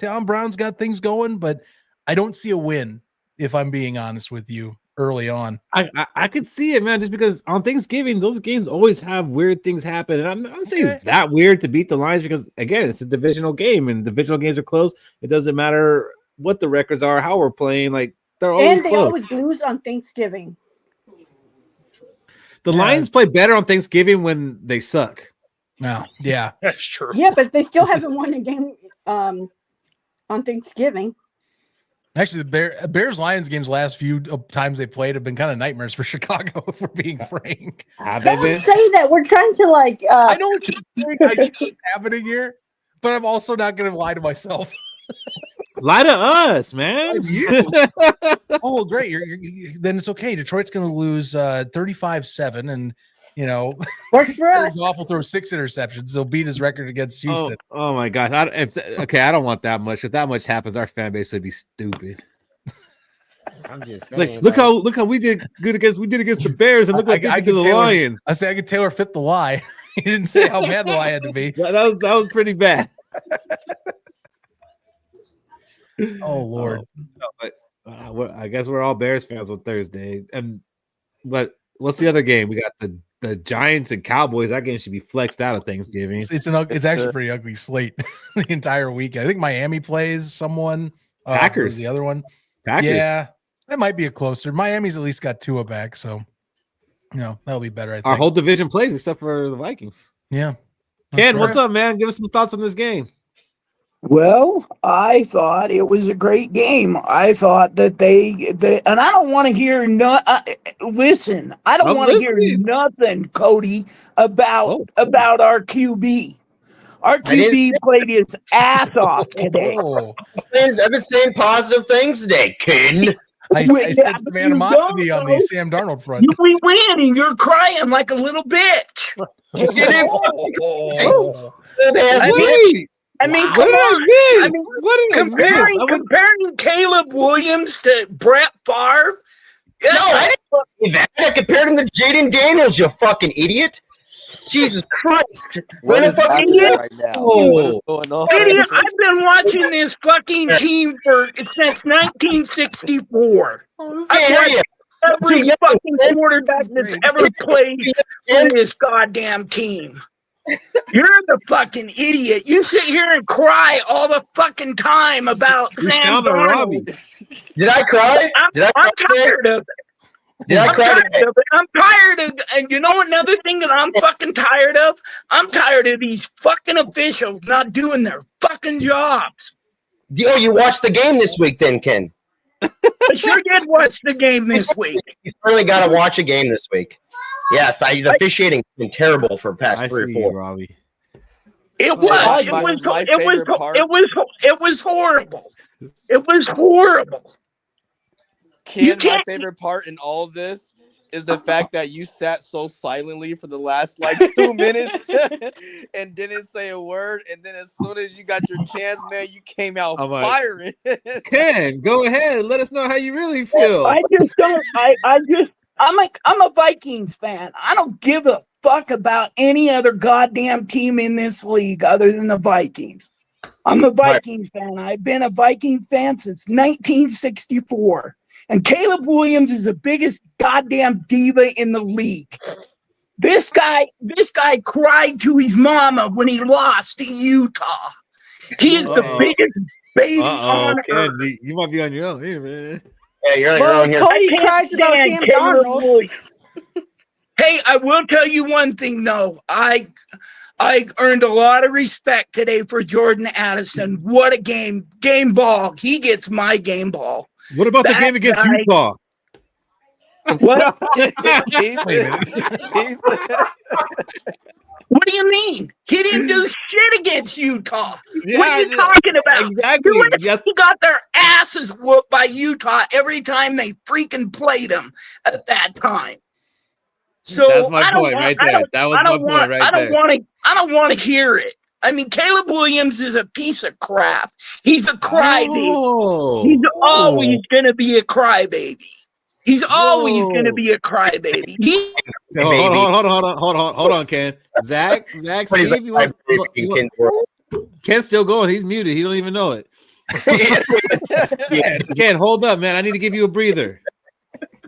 Tom Brown's got things going, but I don't see a win, if I'm being honest with you, early on. I could see it, man, just because on Thanksgiving, those games always have weird things happen. And I'm not saying it's that weird to beat the Lions because, again, it's a divisional game and divisional games are close. It doesn't matter what the records are, how we're playing. Like, they're always close. Always lose on Thanksgiving. The Lions play better on Thanksgiving when they suck. No, yeah. That's true. Yeah, but they still haven't won a game on Thanksgiving. Actually, the Bears-Lions games last few times they played have been kind of nightmares for Chicago, if we're being frank. Don't say that. We're trying to I know what you're saying. I know what's happening here, but I'm also not going to lie to myself. Lie to us, man. Oh, great. Then it's okay. Detroit's going to lose 35-7, and works for us. Goff will throw 6 interceptions. He'll beat his record against Houston. Oh my gosh. I don't want that much. If that much happens, our fan base would be stupid. I'm just saying, look how we did against the Bears, and look what I did to the Lions. I say I could Taylor fit the lie. He didn't say how bad the lie had to be. That was pretty bad. Oh Lord. But I guess we're all Bears fans on Thursday. But what's the other game? We got the Giants and Cowboys. That game should be flexed out of Thanksgiving. It's actually a pretty ugly slate the entire weekend. I think Miami plays someone. Packers. The other one. Packers. Yeah, that might be a closer. Miami's at least got Tua back, so that'll be better. I think Our whole division plays except for the Vikings. Yeah. Ken, what's up, man? Give us some thoughts on this game. Well, I thought it was a great game. I thought that they and I don't want to hear listen. I don't want to hear nothing, Cody, about our QB. Our QB played his ass off today. I've been saying positive things today, Ken. I said some animosity on the Sam Darnold front. We win, and you're crying like a little bitch. I mean, come on. Comparing Caleb Williams to Brett Favre. No, I didn't say that. I compared him to Jaden Daniels, you fucking idiot. Jesus Christ. What is happening right now? What is going on? Idiot, I've been watching this fucking team since 1964. I've watched every fucking quarterback that's ever played in this goddamn team. You're the fucking idiot. You sit here and cry all the fucking time about Sam Darnold. Did I cry? I'm tired of it. I'm tired of, and you know another thing that I'm fucking tired of? I'm tired of these fucking officials not doing their fucking jobs. Oh, you watched the game this week then, Ken? I sure did watch the game this week. You really got to watch a game this week. Yes, the officiating has been terrible for the past 3 or 4. Robbie. It was horrible. It was horrible. Ken, my favorite part in all of this is the fact that you sat so silently for the last 2 minutes and didn't say a word, and then as soon as you got your chance, man, you came out firing. Ken, go ahead. Let us know how you really feel. I just don't. I'm a Vikings fan. I don't give a fuck about any other goddamn team in this league other than the Vikings. I'm a Vikings fan. I've been a Viking fan since 1964. And Caleb Williams is the biggest goddamn diva in the league. This guy cried to his mama when he lost to Utah. He is the biggest baby on earth. You might be on your own here, man. Yeah, you're on your own here. Cody cried about Sam Darnold. Hey, I will tell you one thing though. I earned a lot of respect today for Jordan Addison. What a game ball. He gets my game ball. What about the game against Utah? What? What do you mean? He didn't do shit against Utah. Yeah, what are you talking about? Exactly. He got their asses whooped by Utah every time they freaking played them at that time. So that's my point right there. That was my point right there. I don't want to hear it. I mean, Caleb Williams is a piece of crap. He's a crybaby. He's always going to be a crybaby. He's always going to be a crybaby. Hold on, Ken. Zach, Steve, Ken's still going. He's muted. He don't even know it. Ken, hold up, man. I need to give you a breather.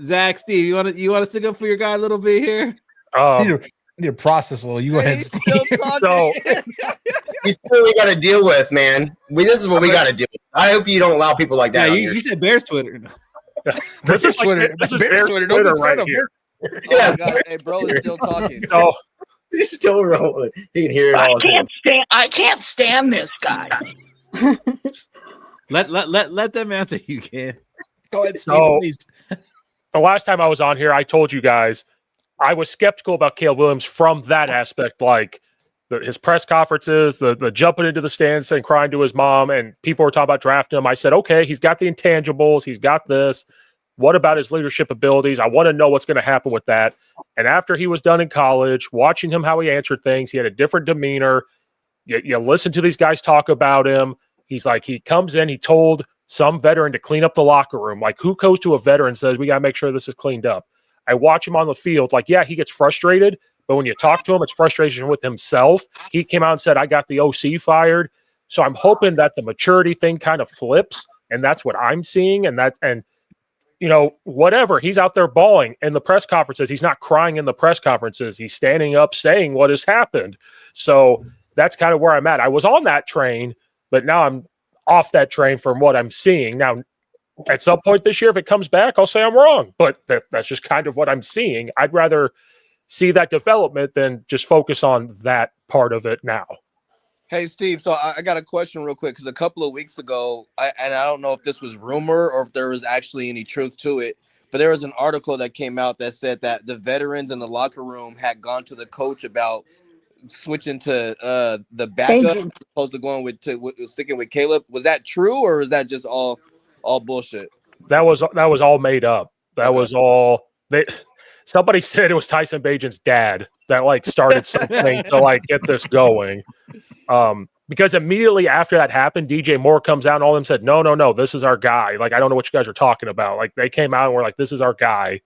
Zach, Steve, you want to stick up for your guy a little bit here? I need to process a little. You go ahead, Steve. So this is what we got to deal with, man. This is what we got to deal with. I hope you don't allow people like that. Yeah, you said Bears Twitter. This is Twitter. This is Bears Twitter. Don't right here. Yeah, hey, bro is still talking. So he's still rolling. He can hear it all. I can't stand this guy. let them answer. You can. Go ahead, Steve, please. The last time I was on here, I told you guys I was skeptical about Caleb Williams from that aspect, like his press conferences, the jumping into the stands and crying to his mom, and people were talking about drafting him. I said, okay, he's got the intangibles, he's got this. What about his leadership abilities? I want to know what's going to happen with that. And after he was done in college, watching him how he answered things, he had a different demeanor. You listen to these guys talk about him. He's like, he comes in, he told some veteran to clean up the locker room. Like, who goes to a veteran and says, we got to make sure this is cleaned up? I watch him on the field. Like, yeah, he gets frustrated, but when you talk to him, it's frustration with himself. He came out and said, I got the OC fired. So I'm hoping that the maturity thing kind of flips, and that's what I'm seeing. And you know, whatever, he's out there bawling in the press conferences. He's not crying in the press conferences. He's standing up saying what has happened. So that's kind of where I'm at. I was on that train, but now I'm off that train from what I'm seeing. Now, at some point this year, if it comes back, I'll say I'm wrong. But that's just kind of what I'm seeing. I'd rather see that development than just focus on that part of it now. Hey, Steve, so I got a question real quick because a couple of weeks ago, I don't know if this was rumor or if there was actually any truth to it, but there was an article that came out that said that the veterans in the locker room had gone to the coach about switching to the backup as opposed to going with sticking with Caleb. Was that true, or is that just all bullshit? That was all made up. That was all somebody said it was Tyson Bagent's dad that like started something to like get this going. Because immediately after that happened, DJ Moore comes out and all of them said, no, this is our guy. Like, I don't know what you guys are talking about. Like, they came out and were like, this is our guy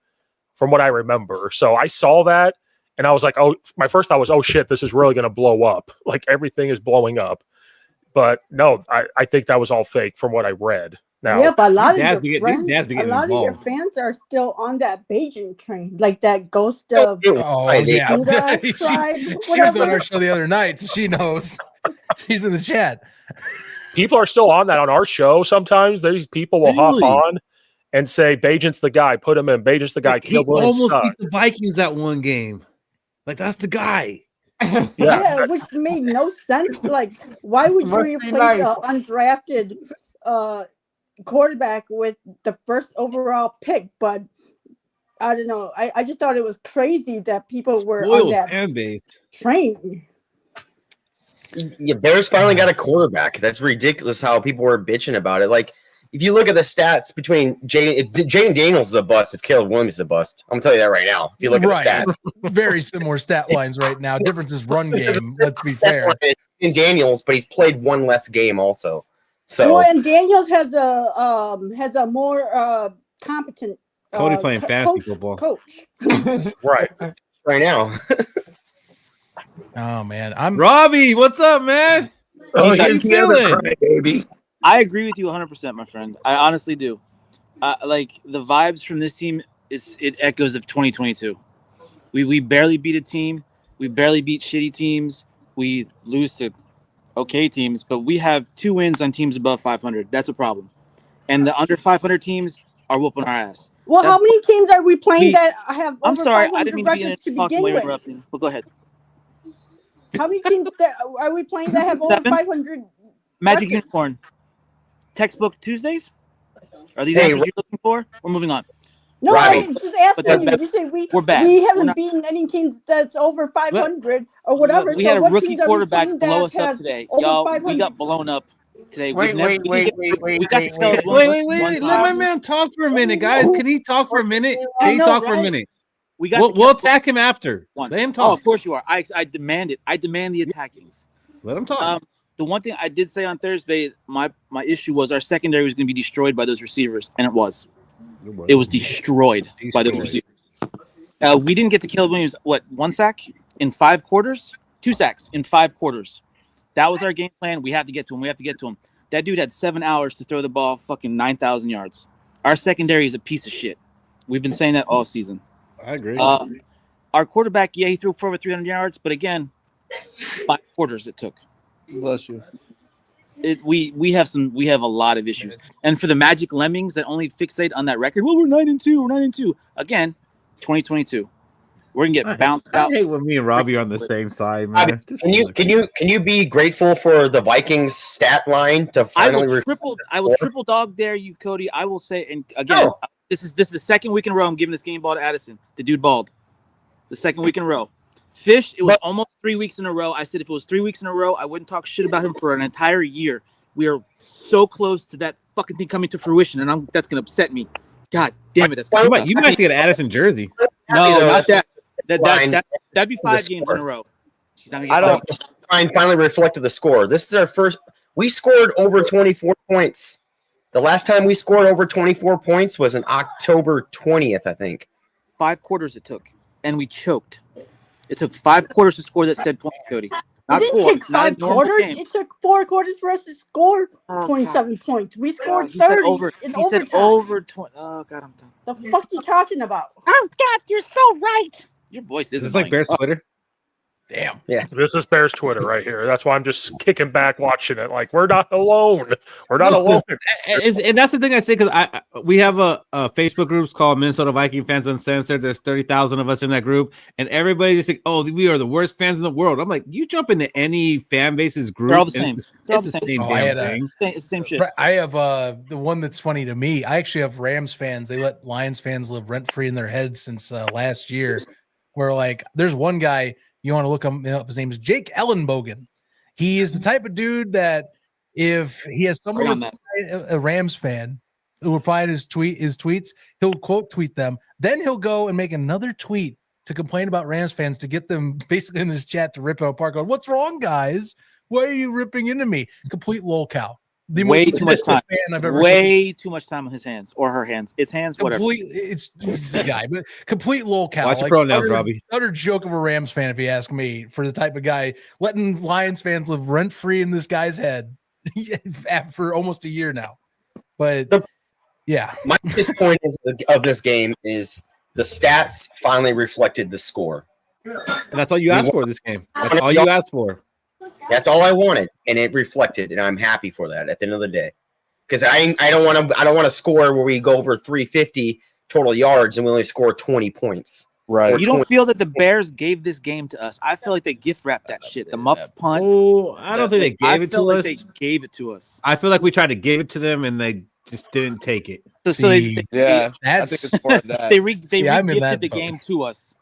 from what I remember. So I saw that and I was like, oh, my first thought was, oh shit, this is really going to blow up. Like, everything is blowing up. But no, I think that was all fake from what I read. Now, yeah, but a lot of your fans are still on that Bajan train, like that ghost of. Oh yeah, tribe, she was on our show the other night, so she knows. She's in the chat. People are still on that on our show. Sometimes these people will hop on and say Bajent's the guy. Put him in. Bajent's the guy. He almost beat the Vikings that one game. Like, that's the guy. Yeah, which made no sense. Like, why would you replace an undrafted quarterback with the first overall pick? But I don't know. I just thought it was crazy that people were on that fan base train. Yeah, Bears finally got a quarterback. That's ridiculous how people were bitching about it. Like, if you look at the stats between Jane Daniels is a bust, if Caleb Williams is a bust, I'm gonna tell you that right now. If you look at the stats, very similar stat lines right now. Difference is run game. Let's be fair. In Daniels, but he's played one less game also. So and Daniels has a more competent Cody playing fantasy football coach. right now. Oh man, I'm Robbie. What's up, man? Oh, how you feeling, baby? I agree with you 100%, my friend. I honestly do. Like, the vibes from this team it echoes of 2022. We barely beat a team. We barely beat shitty teams. We lose to okay teams, but we have 2 wins on teams above 500. That's a problem. And the under 500 teams are whooping our ass. Well, how many teams are we playing that have over I'm sorry, 500 I didn't mean to be records to talking begin while with? interrupting. But go ahead. How many teams are we playing that have over 500? Magic records? Unicorn. Textbook Tuesdays? Are these answers you're looking for? We're moving on. No, Right. I'm just asking you. You say we're bad. we We're haven't not- beaten any teams that's over 500 or whatever. We so had a what rookie teams are we quarterback playing blow that us up has today. over Y'all, we 500? got blown up today. Wait. We got to sell it Wait. one Let time. my man talk for a minute, guys. Can he talk for a minute? I Can he know, talk for a right? minute? We got We'll attack him after. once. Let him Oh, talk. of course you are. I demand it. I demand the attackings. Let him talk. The one thing I did say on Thursday, my issue was our secondary was going to be destroyed by those receivers, and it was. It was destroyed by those receivers. We didn't get to Caleb Williams, 1 sack in 5 quarters? 2 sacks in 5 quarters. That was our game plan. We have to get to him. That dude had 7 hours to throw the ball fucking 9,000 yards. Our secondary is a piece of shit. We've been saying that all season. I agree. Our quarterback, he threw for over 300 yards, but again, 5 quarters it took. Bless you. We have a lot of issues. And for the Magic Lemmings that only fixate on that record, well, we're 9-2. Again, 2022. We're gonna get bounced out. I hate when me and Robbie are on the same side, man. Can you be grateful for the Vikings stat line to finally? I will triple dog dare you, Cody. I will say, and again, this is the second week in a row I'm giving this game ball to Addison. The dude balled. The second week in a row. Fish, it was almost 3 weeks in a row. I said if it was 3 weeks in a row, I wouldn't talk shit about him for an entire year. We are so close to that fucking thing coming to fruition, and that's gonna upset me. God damn it! You might get an Addison jersey. No, not that. That'd be 5 games in a row. Finally reflected the score. This is our first. We scored over 24 points. The last time we scored over 24 points was on October 20th, I think. 5 quarters it took, and we choked. It took 5 quarters to score that said point, Cody. Not it didn't 4. take 5 quarters. Game. It took 4 quarters for us to score 27 points. We scored he 30 said over, in he overtime. said over 20. Oh, God, I'm done. The fuck you talking about? Oh, God, you're so right. Your voice is like Bears Twitter. Damn. Yeah. This is Bears Twitter right here. That's why I'm just kicking back watching it. Like, we're not alone. We're not alone. And that's the thing I say, because we have a Facebook group called Minnesota Viking Fans Uncensored. There's 30,000 of us in that group, and everybody just like, oh, we are the worst fans in the world. I'm like, you jump into any fan base's group, They're all the same. It's They're all the the same same. damn thing. It's the same shit. I have the one that's funny to me. I actually have Rams fans. They let Lions fans live rent free in their heads since last year. Where like, there's one guy. You want to look him up. His name is Jake Ellenbogen. He is the type of dude that if he has someone a Rams fan who replied his tweets, he'll quote tweet them. Then he'll go and make another tweet to complain about Rams fans to get them basically in this chat to rip them apart. Going, what's wrong, guys? Why are you ripping into me? Complete lolcow. Way too much time. Way too much time on his hands or her hands. It's hands, whatever. It's the guy, but complete lolcow. Watch your pronouns, Robbie. Utter joke of a Rams fan, if you ask me, for the type of guy letting Lions fans live rent free in this guy's head for almost a year now. But yeah, my biggest point of this game is the stats finally reflected the score. And that's all you asked for this game. That's all you asked for. That's all I wanted, and it reflected, and I'm happy for that at the end of the day. Because I don't want to score where we go over 350 total yards and we only score 20 points. Right. You don't feel that the Bears gave this game to us. I feel like they gift wrapped that shit. The muff punt. Oh, I don't think they gave it to us. They gave it to us. I feel like we tried to give it to them and they just didn't take it. I think it's more of that. They re-gifted the game to us.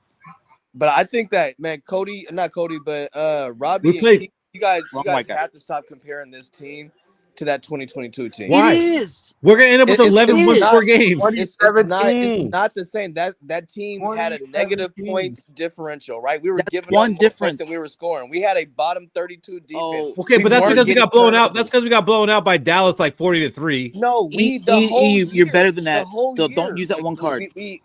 But I think that, man, not Cody, but Robbie, you guys have to stop comparing this team to that 2022 team. Why? It is. We're gonna end up with 11 one-score games. It's not the same. That team had a negative points differential, right? We were giving one difference that we were scoring. We had a bottom 32 defense. Okay, but that's because we got blown out. That's because we got blown out by Dallas like 40-3. No, you're better than that. So don't use that one card. We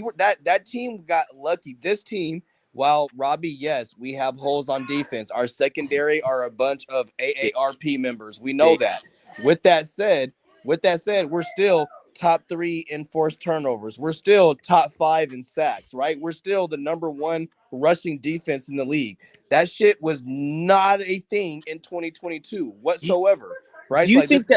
were that team got lucky. This team, while Robbie, yes, we have holes on defense. Our secondary are a bunch of AARP members. We know that. With that said, we're still top 3 in forced turnovers. We're still top 5 in sacks, right? We're still the number 1 rushing defense in the league. That shit was not a thing in 2022 whatsoever, right? Do you think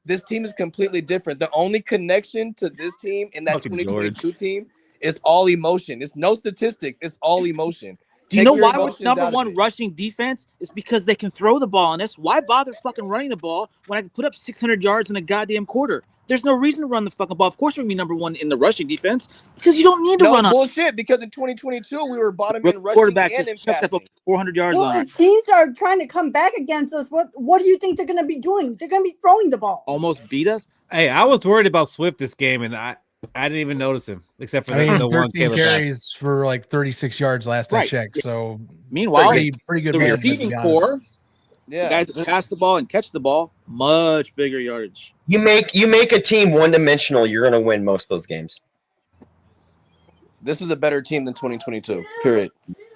this team is completely different? The only connection to this team and that 2022 team is all emotion. It's no statistics. It's all emotion. Do you know why we're number 1 rushing defense? It's because they can throw the ball on us. Why bother fucking running the ball when I can put up 600 yards in a goddamn quarter? There's no reason to run the fucking ball. Of course, we're going to be number 1 in the rushing defense because you don't need to run on. Bullshit, because in 2022, we were bottom in rushing and in passing. 400 yards on it. Teams are trying to come back against us. What do you think they're going to be doing? They're going to be throwing the ball. Almost beat us. Hey, I was worried about Swift this game, and I didn't even notice him, except for the one 13 carries for like 36 yards last I checked. So meanwhile, pretty good. The receiving core, the guys that pass the ball and catch the ball, much bigger yardage. You make a team one-dimensional, you're going to win most of those games. This is a better team than 2022. Period.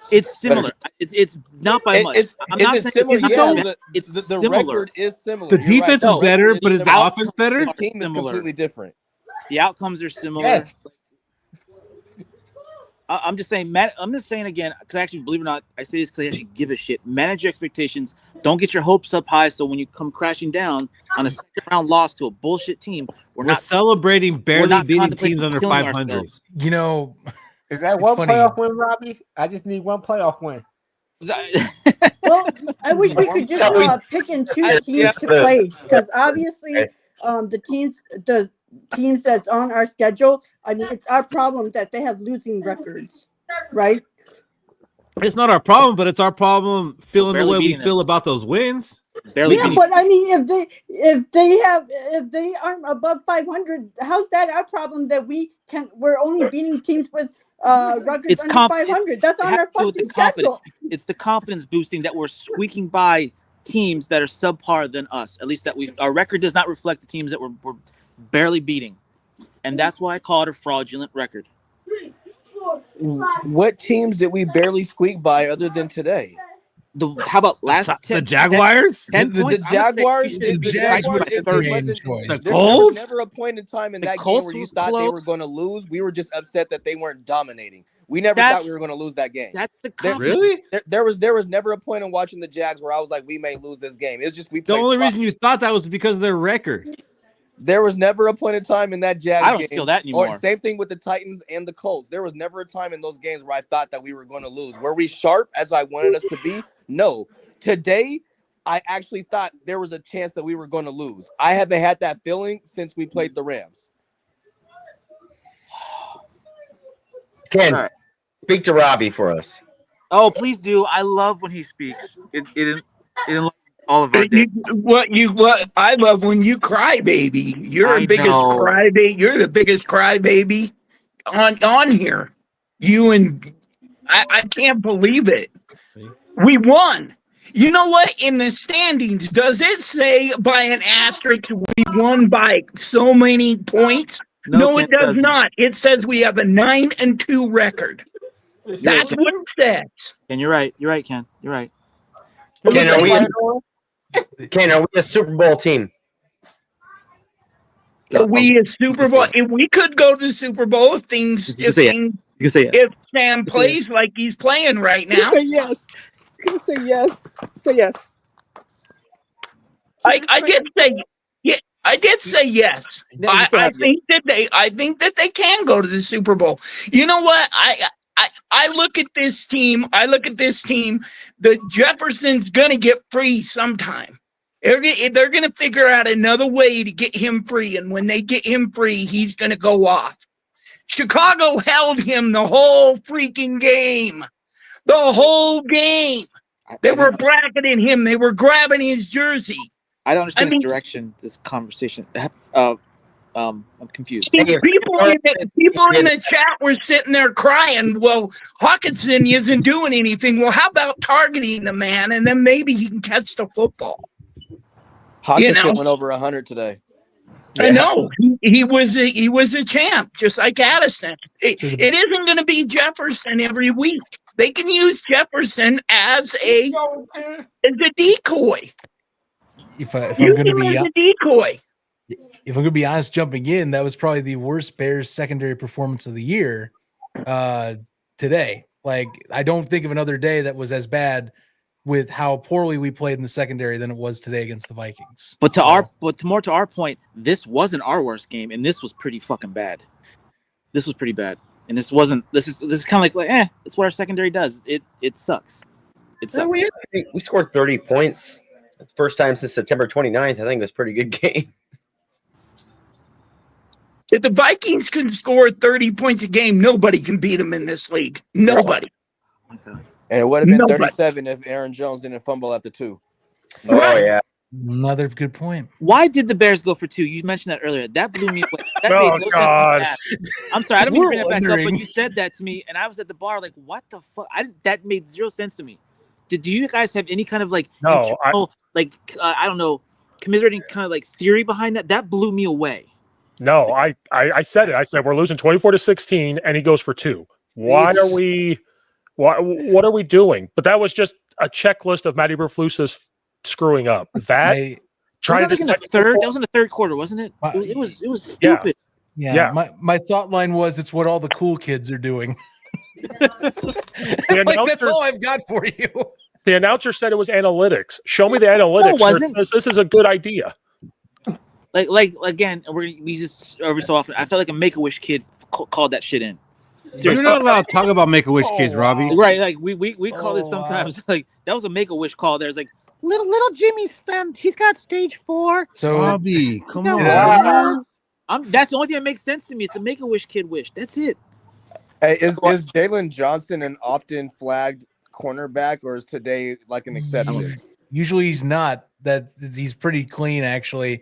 It's similar. It's not by much. I'm not saying similar. The record is similar. The defense is better, but is the offense better? The team is completely different. The outcomes are similar. Yes. I'm just saying. I'm just saying again, because actually, believe it or not, I say this because I actually give a shit. Manage your expectations. Don't get your hopes up high. So when you come crashing down on a second-round loss to a bullshit team, we're not celebrating barely beating teams under 500. You know, is that one playoff win, Robbie? I just need one playoff win. Well, I wish we could just pick and choose teams to play, because obviously, the teams that's on our schedule, I mean, it's our problem that they have losing records, right? It's not our problem, but it's our problem feeling the way we feel about those wins. But I mean, if they aren't above 500, how's that our problem that we're only beating teams with records under 500? That's on our fucking schedule. It's the confidence boosting that we're squeaking by teams that are subpar than us. At least that our record does not reflect the teams that we're barely beating, and that's why I call it a fraudulent record. What teams did we barely squeak by other than today? How about the Jaguars? 10 the Jaguars. The There was never a point in time in that game where you thought they were going to lose. We were just upset that they weren't dominating. We never thought we were going to lose that game. That's the Really? There was never a point in watching the Jags where I was like, we may lose this game. It's just we The played only sloppy. reason you thought that was because of their record. There was never a point in time in that Jags game. I don't feel that anymore. Or same thing with the Titans and the Colts. There was never a time in those games where I thought that we were going to lose. Were we sharp as I wanted us to be? No. Today, I actually thought there was a chance that we were going to lose. I haven't had that feeling since we played the Rams. Ken, speak to Robbie for us. Oh, please do. I love when he speaks. It enlightens all of our day. What I love when you cry, baby. You're the biggest crybaby. You're the biggest crybaby on here. You and I can't believe it. We won. You know what? In the standings, does it say by an asterisk we won by so many points? No, it does not. It says we have a 9-2 record. That's what it says. And you're right. You're right, Ken. You're right. Ken, are we a Super Bowl team? Are we a Super Bowl? If we could go to the Super Bowl if Sam plays like he's playing right now. Say yes. It's gonna say yes. Say yes. I did say yeah. I did say yes. I think that they can go to the Super Bowl. You know what? I look at this team. The Jefferson's gonna get free sometime. They're gonna figure out another way to get him free, and when they get him free, he's gonna go off. Chicago held him the whole freaking game. The whole game. They were bracketing him. They were grabbing his jersey. I don't understand this direction, this conversation. I'm confused. People in the chat were sitting there crying. Well, Hawkinson isn't doing anything. Well, how about targeting the man, and then maybe he can catch the football? Hawkinson went over 100 today. I know he was a champ, just like Addison. It isn't going to be Jefferson every week. They can use Jefferson as a decoy. If I'm going to be a decoy. If I'm going to be honest, jumping in, that was probably the worst Bears secondary performance of the year today. Like, I don't think of another day that was as bad with how poorly we played in the secondary than it was today against the Vikings. But to our point, this wasn't our worst game, and this was pretty fucking bad. This was pretty bad, and this is kind of like that's what our secondary does. It sucks. It sucks. We scored 30 points. It's the first time since September 29th. I think it was a pretty good game. If the Vikings can score 30 points a game, nobody can beat them in this league. Nobody. Oh my God. And it would have been 37 if Aaron Jones didn't fumble at the 2. Oh, yeah. Another good point. Why did the Bears go for 2? You mentioned that earlier. That blew me away. That made no sense. I'm sorry. I don't mean to bring that back up, but you said that to me, and I was at the bar like, what the fuck? That made zero sense to me. Do you guys have any kind of I don't know, commiserating kind of like theory behind that? That blew me away. No, I said it. I said we're losing 24-16, and he goes for 2. What are we doing? But that was just a checklist of Matty Berflus's screwing up. That in the third quarter, wasn't it? It was stupid. Yeah. My thought line was it's what all the cool kids are doing. That's all I've got for you. The announcer said it was analytics. Show me the analytics. No, it wasn't. This is a good idea. Like again, we just every so often. I felt like a Make-A-Wish kid called that shit in. Seriously. You're not allowed to talk about Make-A-Wish kids, Robbie. Right? Like we call it sometimes. Like that was a Make-A-Wish call. There's like little Jimmy's he's got stage 4. So Robbie, come on. That's the only thing that makes sense to me. It's a Make-A-Wish kid wish. That's it. Hey, is Jalen Johnson an often flagged cornerback, or is today like an exception? Usually he's not. He's pretty clean actually.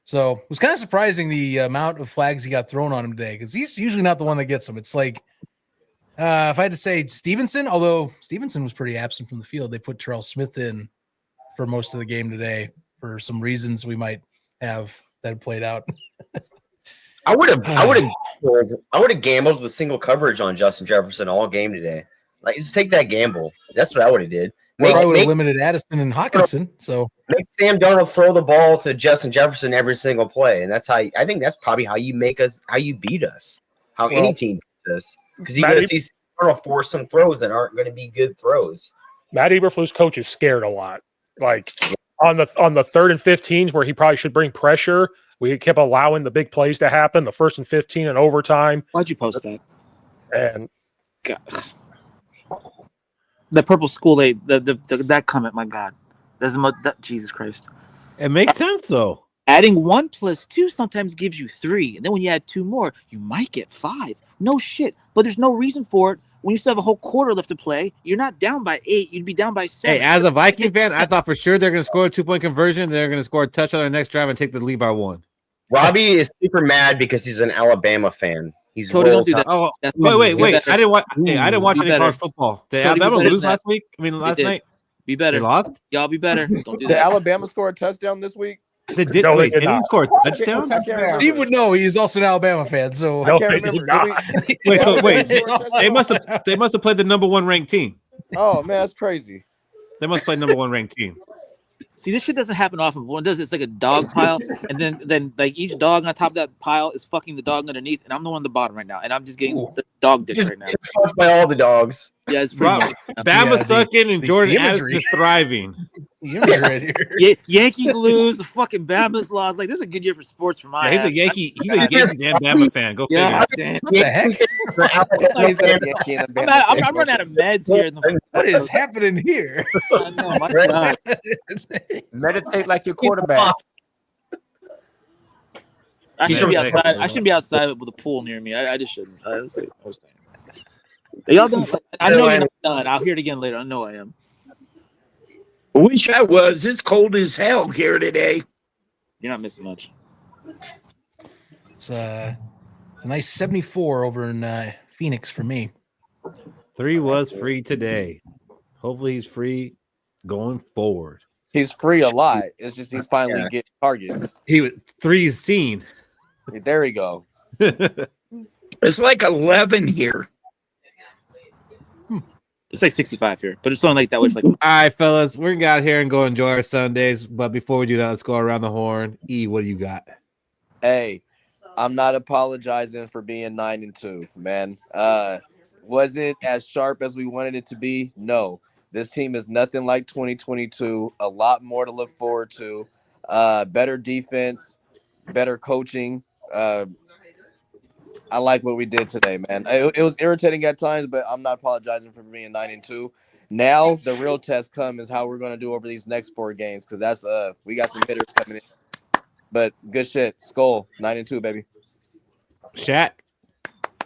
So it was kind of surprising the amount of flags he got thrown on him today, because he's usually not the one that gets them. It's like if I had to say Stevenson, although Stevenson was pretty absent from the field, they put Terrell Smith in for most of the game today for some reasons we might have that played out. I would have gambled with single coverage on Justin Jefferson all game today. Like, just take that gamble. That's what I would have did. I would have limited Addison and Hawkinson. So make Sam Darnold throw the ball to Justin Jefferson every single play, and that's how I think that's probably how you beat us. Any team beats us, because you're going to see going to force some throws that aren't going to be good throws. Matt Eberflus coach is scared a lot. Like on the 3rd and 15s where he probably should bring pressure, we kept allowing the big plays to happen. The 1st and 15 in overtime. Why'd you post that? And God. The purple School-Aid, that comment, my God, Jesus Christ. It makes sense though. Adding 1 + 2 sometimes gives you 3, and then when you add 2 more, you might get 5. No shit, but there's no reason for it. When you still have a whole quarter left to play, you're not down by 8. You'd be down by 7. Hey, as a Viking fan, I thought for sure they're going to score a 2-point conversion. They're going to score a touchdown on their next drive and take the lead by 1. Robbie is super mad because he's an Alabama fan. He's Cody, don't do that. Oh, That's wait! better. I didn't watch. Hey, I didn't watch Be any better. college football. Did Cody, be Alabama better lose than last that. week? I mean, last did. night. Be better. They lost. Y'all be better. Don't do Did that. Alabama score a touchdown this week? They did. No, they Wait, did they didn't not. score a touchdown. I can't remember. Steve would know. He's also an Alabama fan. So No, I can't they did remember. not. Did Wait, so wait, Did Alabama score a touchdown? they must have played the number 1 ranked team. Oh man, that's crazy. They must play number 1 ranked team. See, this shit doesn't happen often. But when it does, it's like a dog pile, and then like each dog on top of that pile is fucking the dog underneath, and I'm the one on the bottom right now, and I'm just getting the dog dick Just right now. get fucked by all the dogs. Yeah, it's pretty much. Bama Yeah, sucking and the Jordan Addison imagery. is thriving. You're right here. Yankees lose, the fucking Bama's lost. Like, this is a good year for sports for my Yeah, he's a ass. Yankee. He's a Yankees and Bama fan. Go figure. Yeah, damn. What the heck? He's a Yankee and a I'm, Bama I'm running out of meds here. In the What is happening here? I know, my God. Meditate like your quarterback. I He's should be from outside. Mexico. I should be outside with a pool near me. I just shouldn't. I was thinking. Y'all done? I know you're not done. I'll hear it again later. I know I am. Wish I was. It's cold as hell here today. You're not missing much. It's a nice 74 over in Phoenix for me. 3 was free today. Hopefully, he's free going forward. He's free a lot. It's just he's finally getting targets. He was 3's seen. There we go. It's like 11 here. It's like 65 here, but it's only like that. Which like All right, fellas, we're gonna get out here and go enjoy our Sundays. But before we do that, let's go around the horn. E, what do you got? Hey, I'm not apologizing for being 9-2, man. Was it as sharp as we wanted it to be? No. This team is nothing like 2022. A lot more to look forward to. Better defense, better coaching. I like what we did today, man. It was irritating at times, but I'm not apologizing for being 9-2. Now the real test is how we're going to do over these next 4 games, because that's we got some hitters coming in. But good shit. Skol, 9-2, baby. Shaq.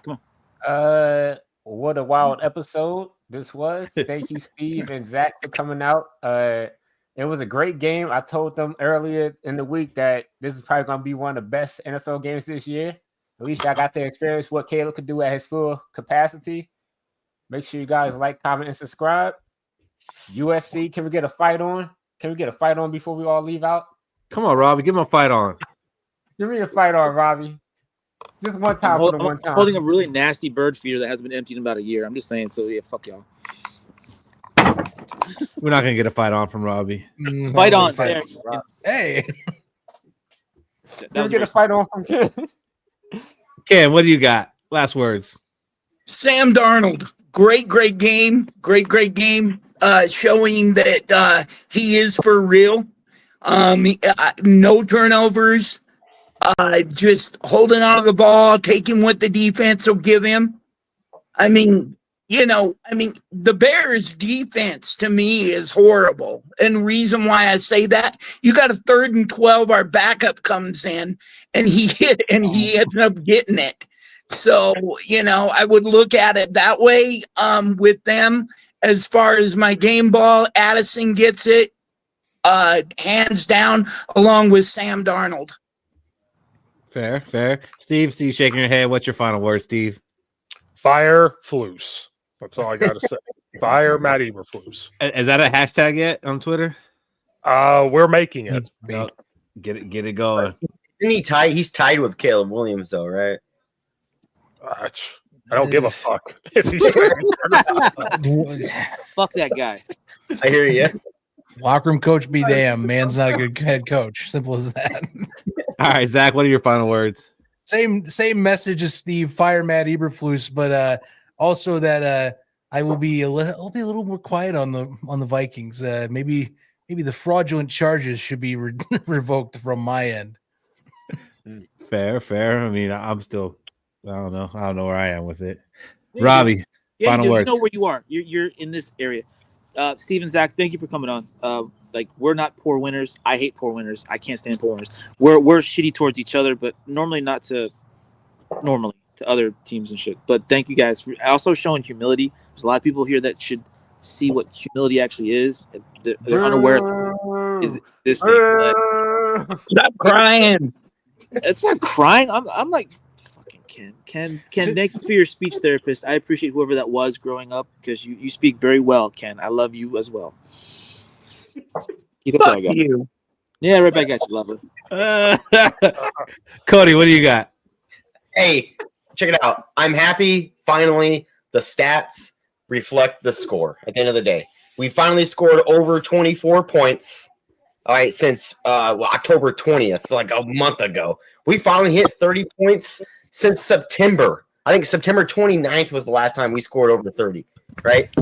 Come on. What a wild episode this was. Thank you, Steve and Zach, for coming out. It was a great game. I told them earlier in the week that this is probably going to be one of the best NFL games this year. At least I got to experience what Caleb could do at his full capacity. Make sure you guys like, comment, and subscribe. USC, can we get a fight on? Can we get a fight on before we all leave out? Come on, Robbie, give him a fight on. Give me a fight on, Robbie. Just one time for the one time. Holding a really nasty bird feeder that hasn't been emptied in about a year. I'm just saying. So yeah, fuck y'all. We're not gonna get a fight on from Robbie. Fight on. There. Hey, Can we get a fight on from Ken? Ken, what do you got? Last words. Sam Darnold, great game. Great game. Showing that he is for real. No turnovers. Just holding on to the ball, taking what the defense will give him. I mean, the Bears defense to me is horrible. And the reason why I say that, you got a 3rd and 12, our backup comes in and he ends up getting it. So, I would look at it that way with them. As far as my game ball, Addison gets it hands down along with Sam Darnold. Fair. Steve, see you shaking your head. What's your final word, Steve? Fire Flus. That's all I got to say. Fire Matt Eberflus. Is that a hashtag yet on Twitter? We're making it. No, get it going. Isn't he tied? He's tied with Caleb Williams, though, right? I don't give a fuck if he's Fuck that guy. I hear you. locker room coach be damned. Man's not a good head coach. Simple as that. All right, Zach, what are your final words? Same message as Steve. Fire Matt Eberflus, but Also, that I will be I'll be a little more quiet on the Vikings. Maybe the fraudulent charges should be revoked from my end. Fair. I mean, I'm still. I don't know where I am with it. Yeah, Robbie, yeah, final you words. know where you are. You're in this area. Steven, Zach, thank you for coming on. Like, we're not poor winners. I hate poor winners. I can't stand poor winners. We're shitty towards each other, but normally to other teams and shit. But thank you guys for also showing humility. There's a lot of people here that should see what humility actually is. They're unaware is this thing. Stop crying. It's not crying. I'm like, fucking Ken, thank you for your speech therapist. I appreciate whoever that was growing up, because you speak very well, Ken. I love you as well. Keep up Fuck that, you. Yeah, right back at you, lover. Cody, what do you got? Hey, check it out. I'm happy. Finally, the stats reflect the score at the end of the day. We finally scored over 24 points. All right, since October 20th, like a month ago. We finally hit 30 points since September. I think September 29th was the last time we scored over 30, right?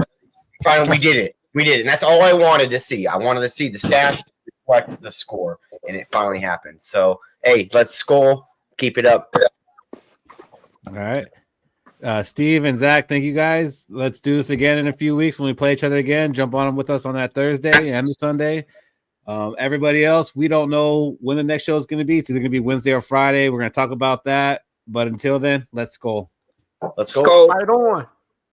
Finally, we did it. And that's all I wanted to see. I wanted to see the stats reflect the score, and it finally happened. So, hey, let's Skol. Keep it up. All right. Steve and Zach, thank you guys. Let's do this again in a few weeks when we play each other again. Jump on with us on that Thursday and the Sunday. Everybody else, we don't know when the next show is going to be. It's either going to be Wednesday or Friday. We're going to talk about that. But until then, let's Skol. Let's go. Fight on.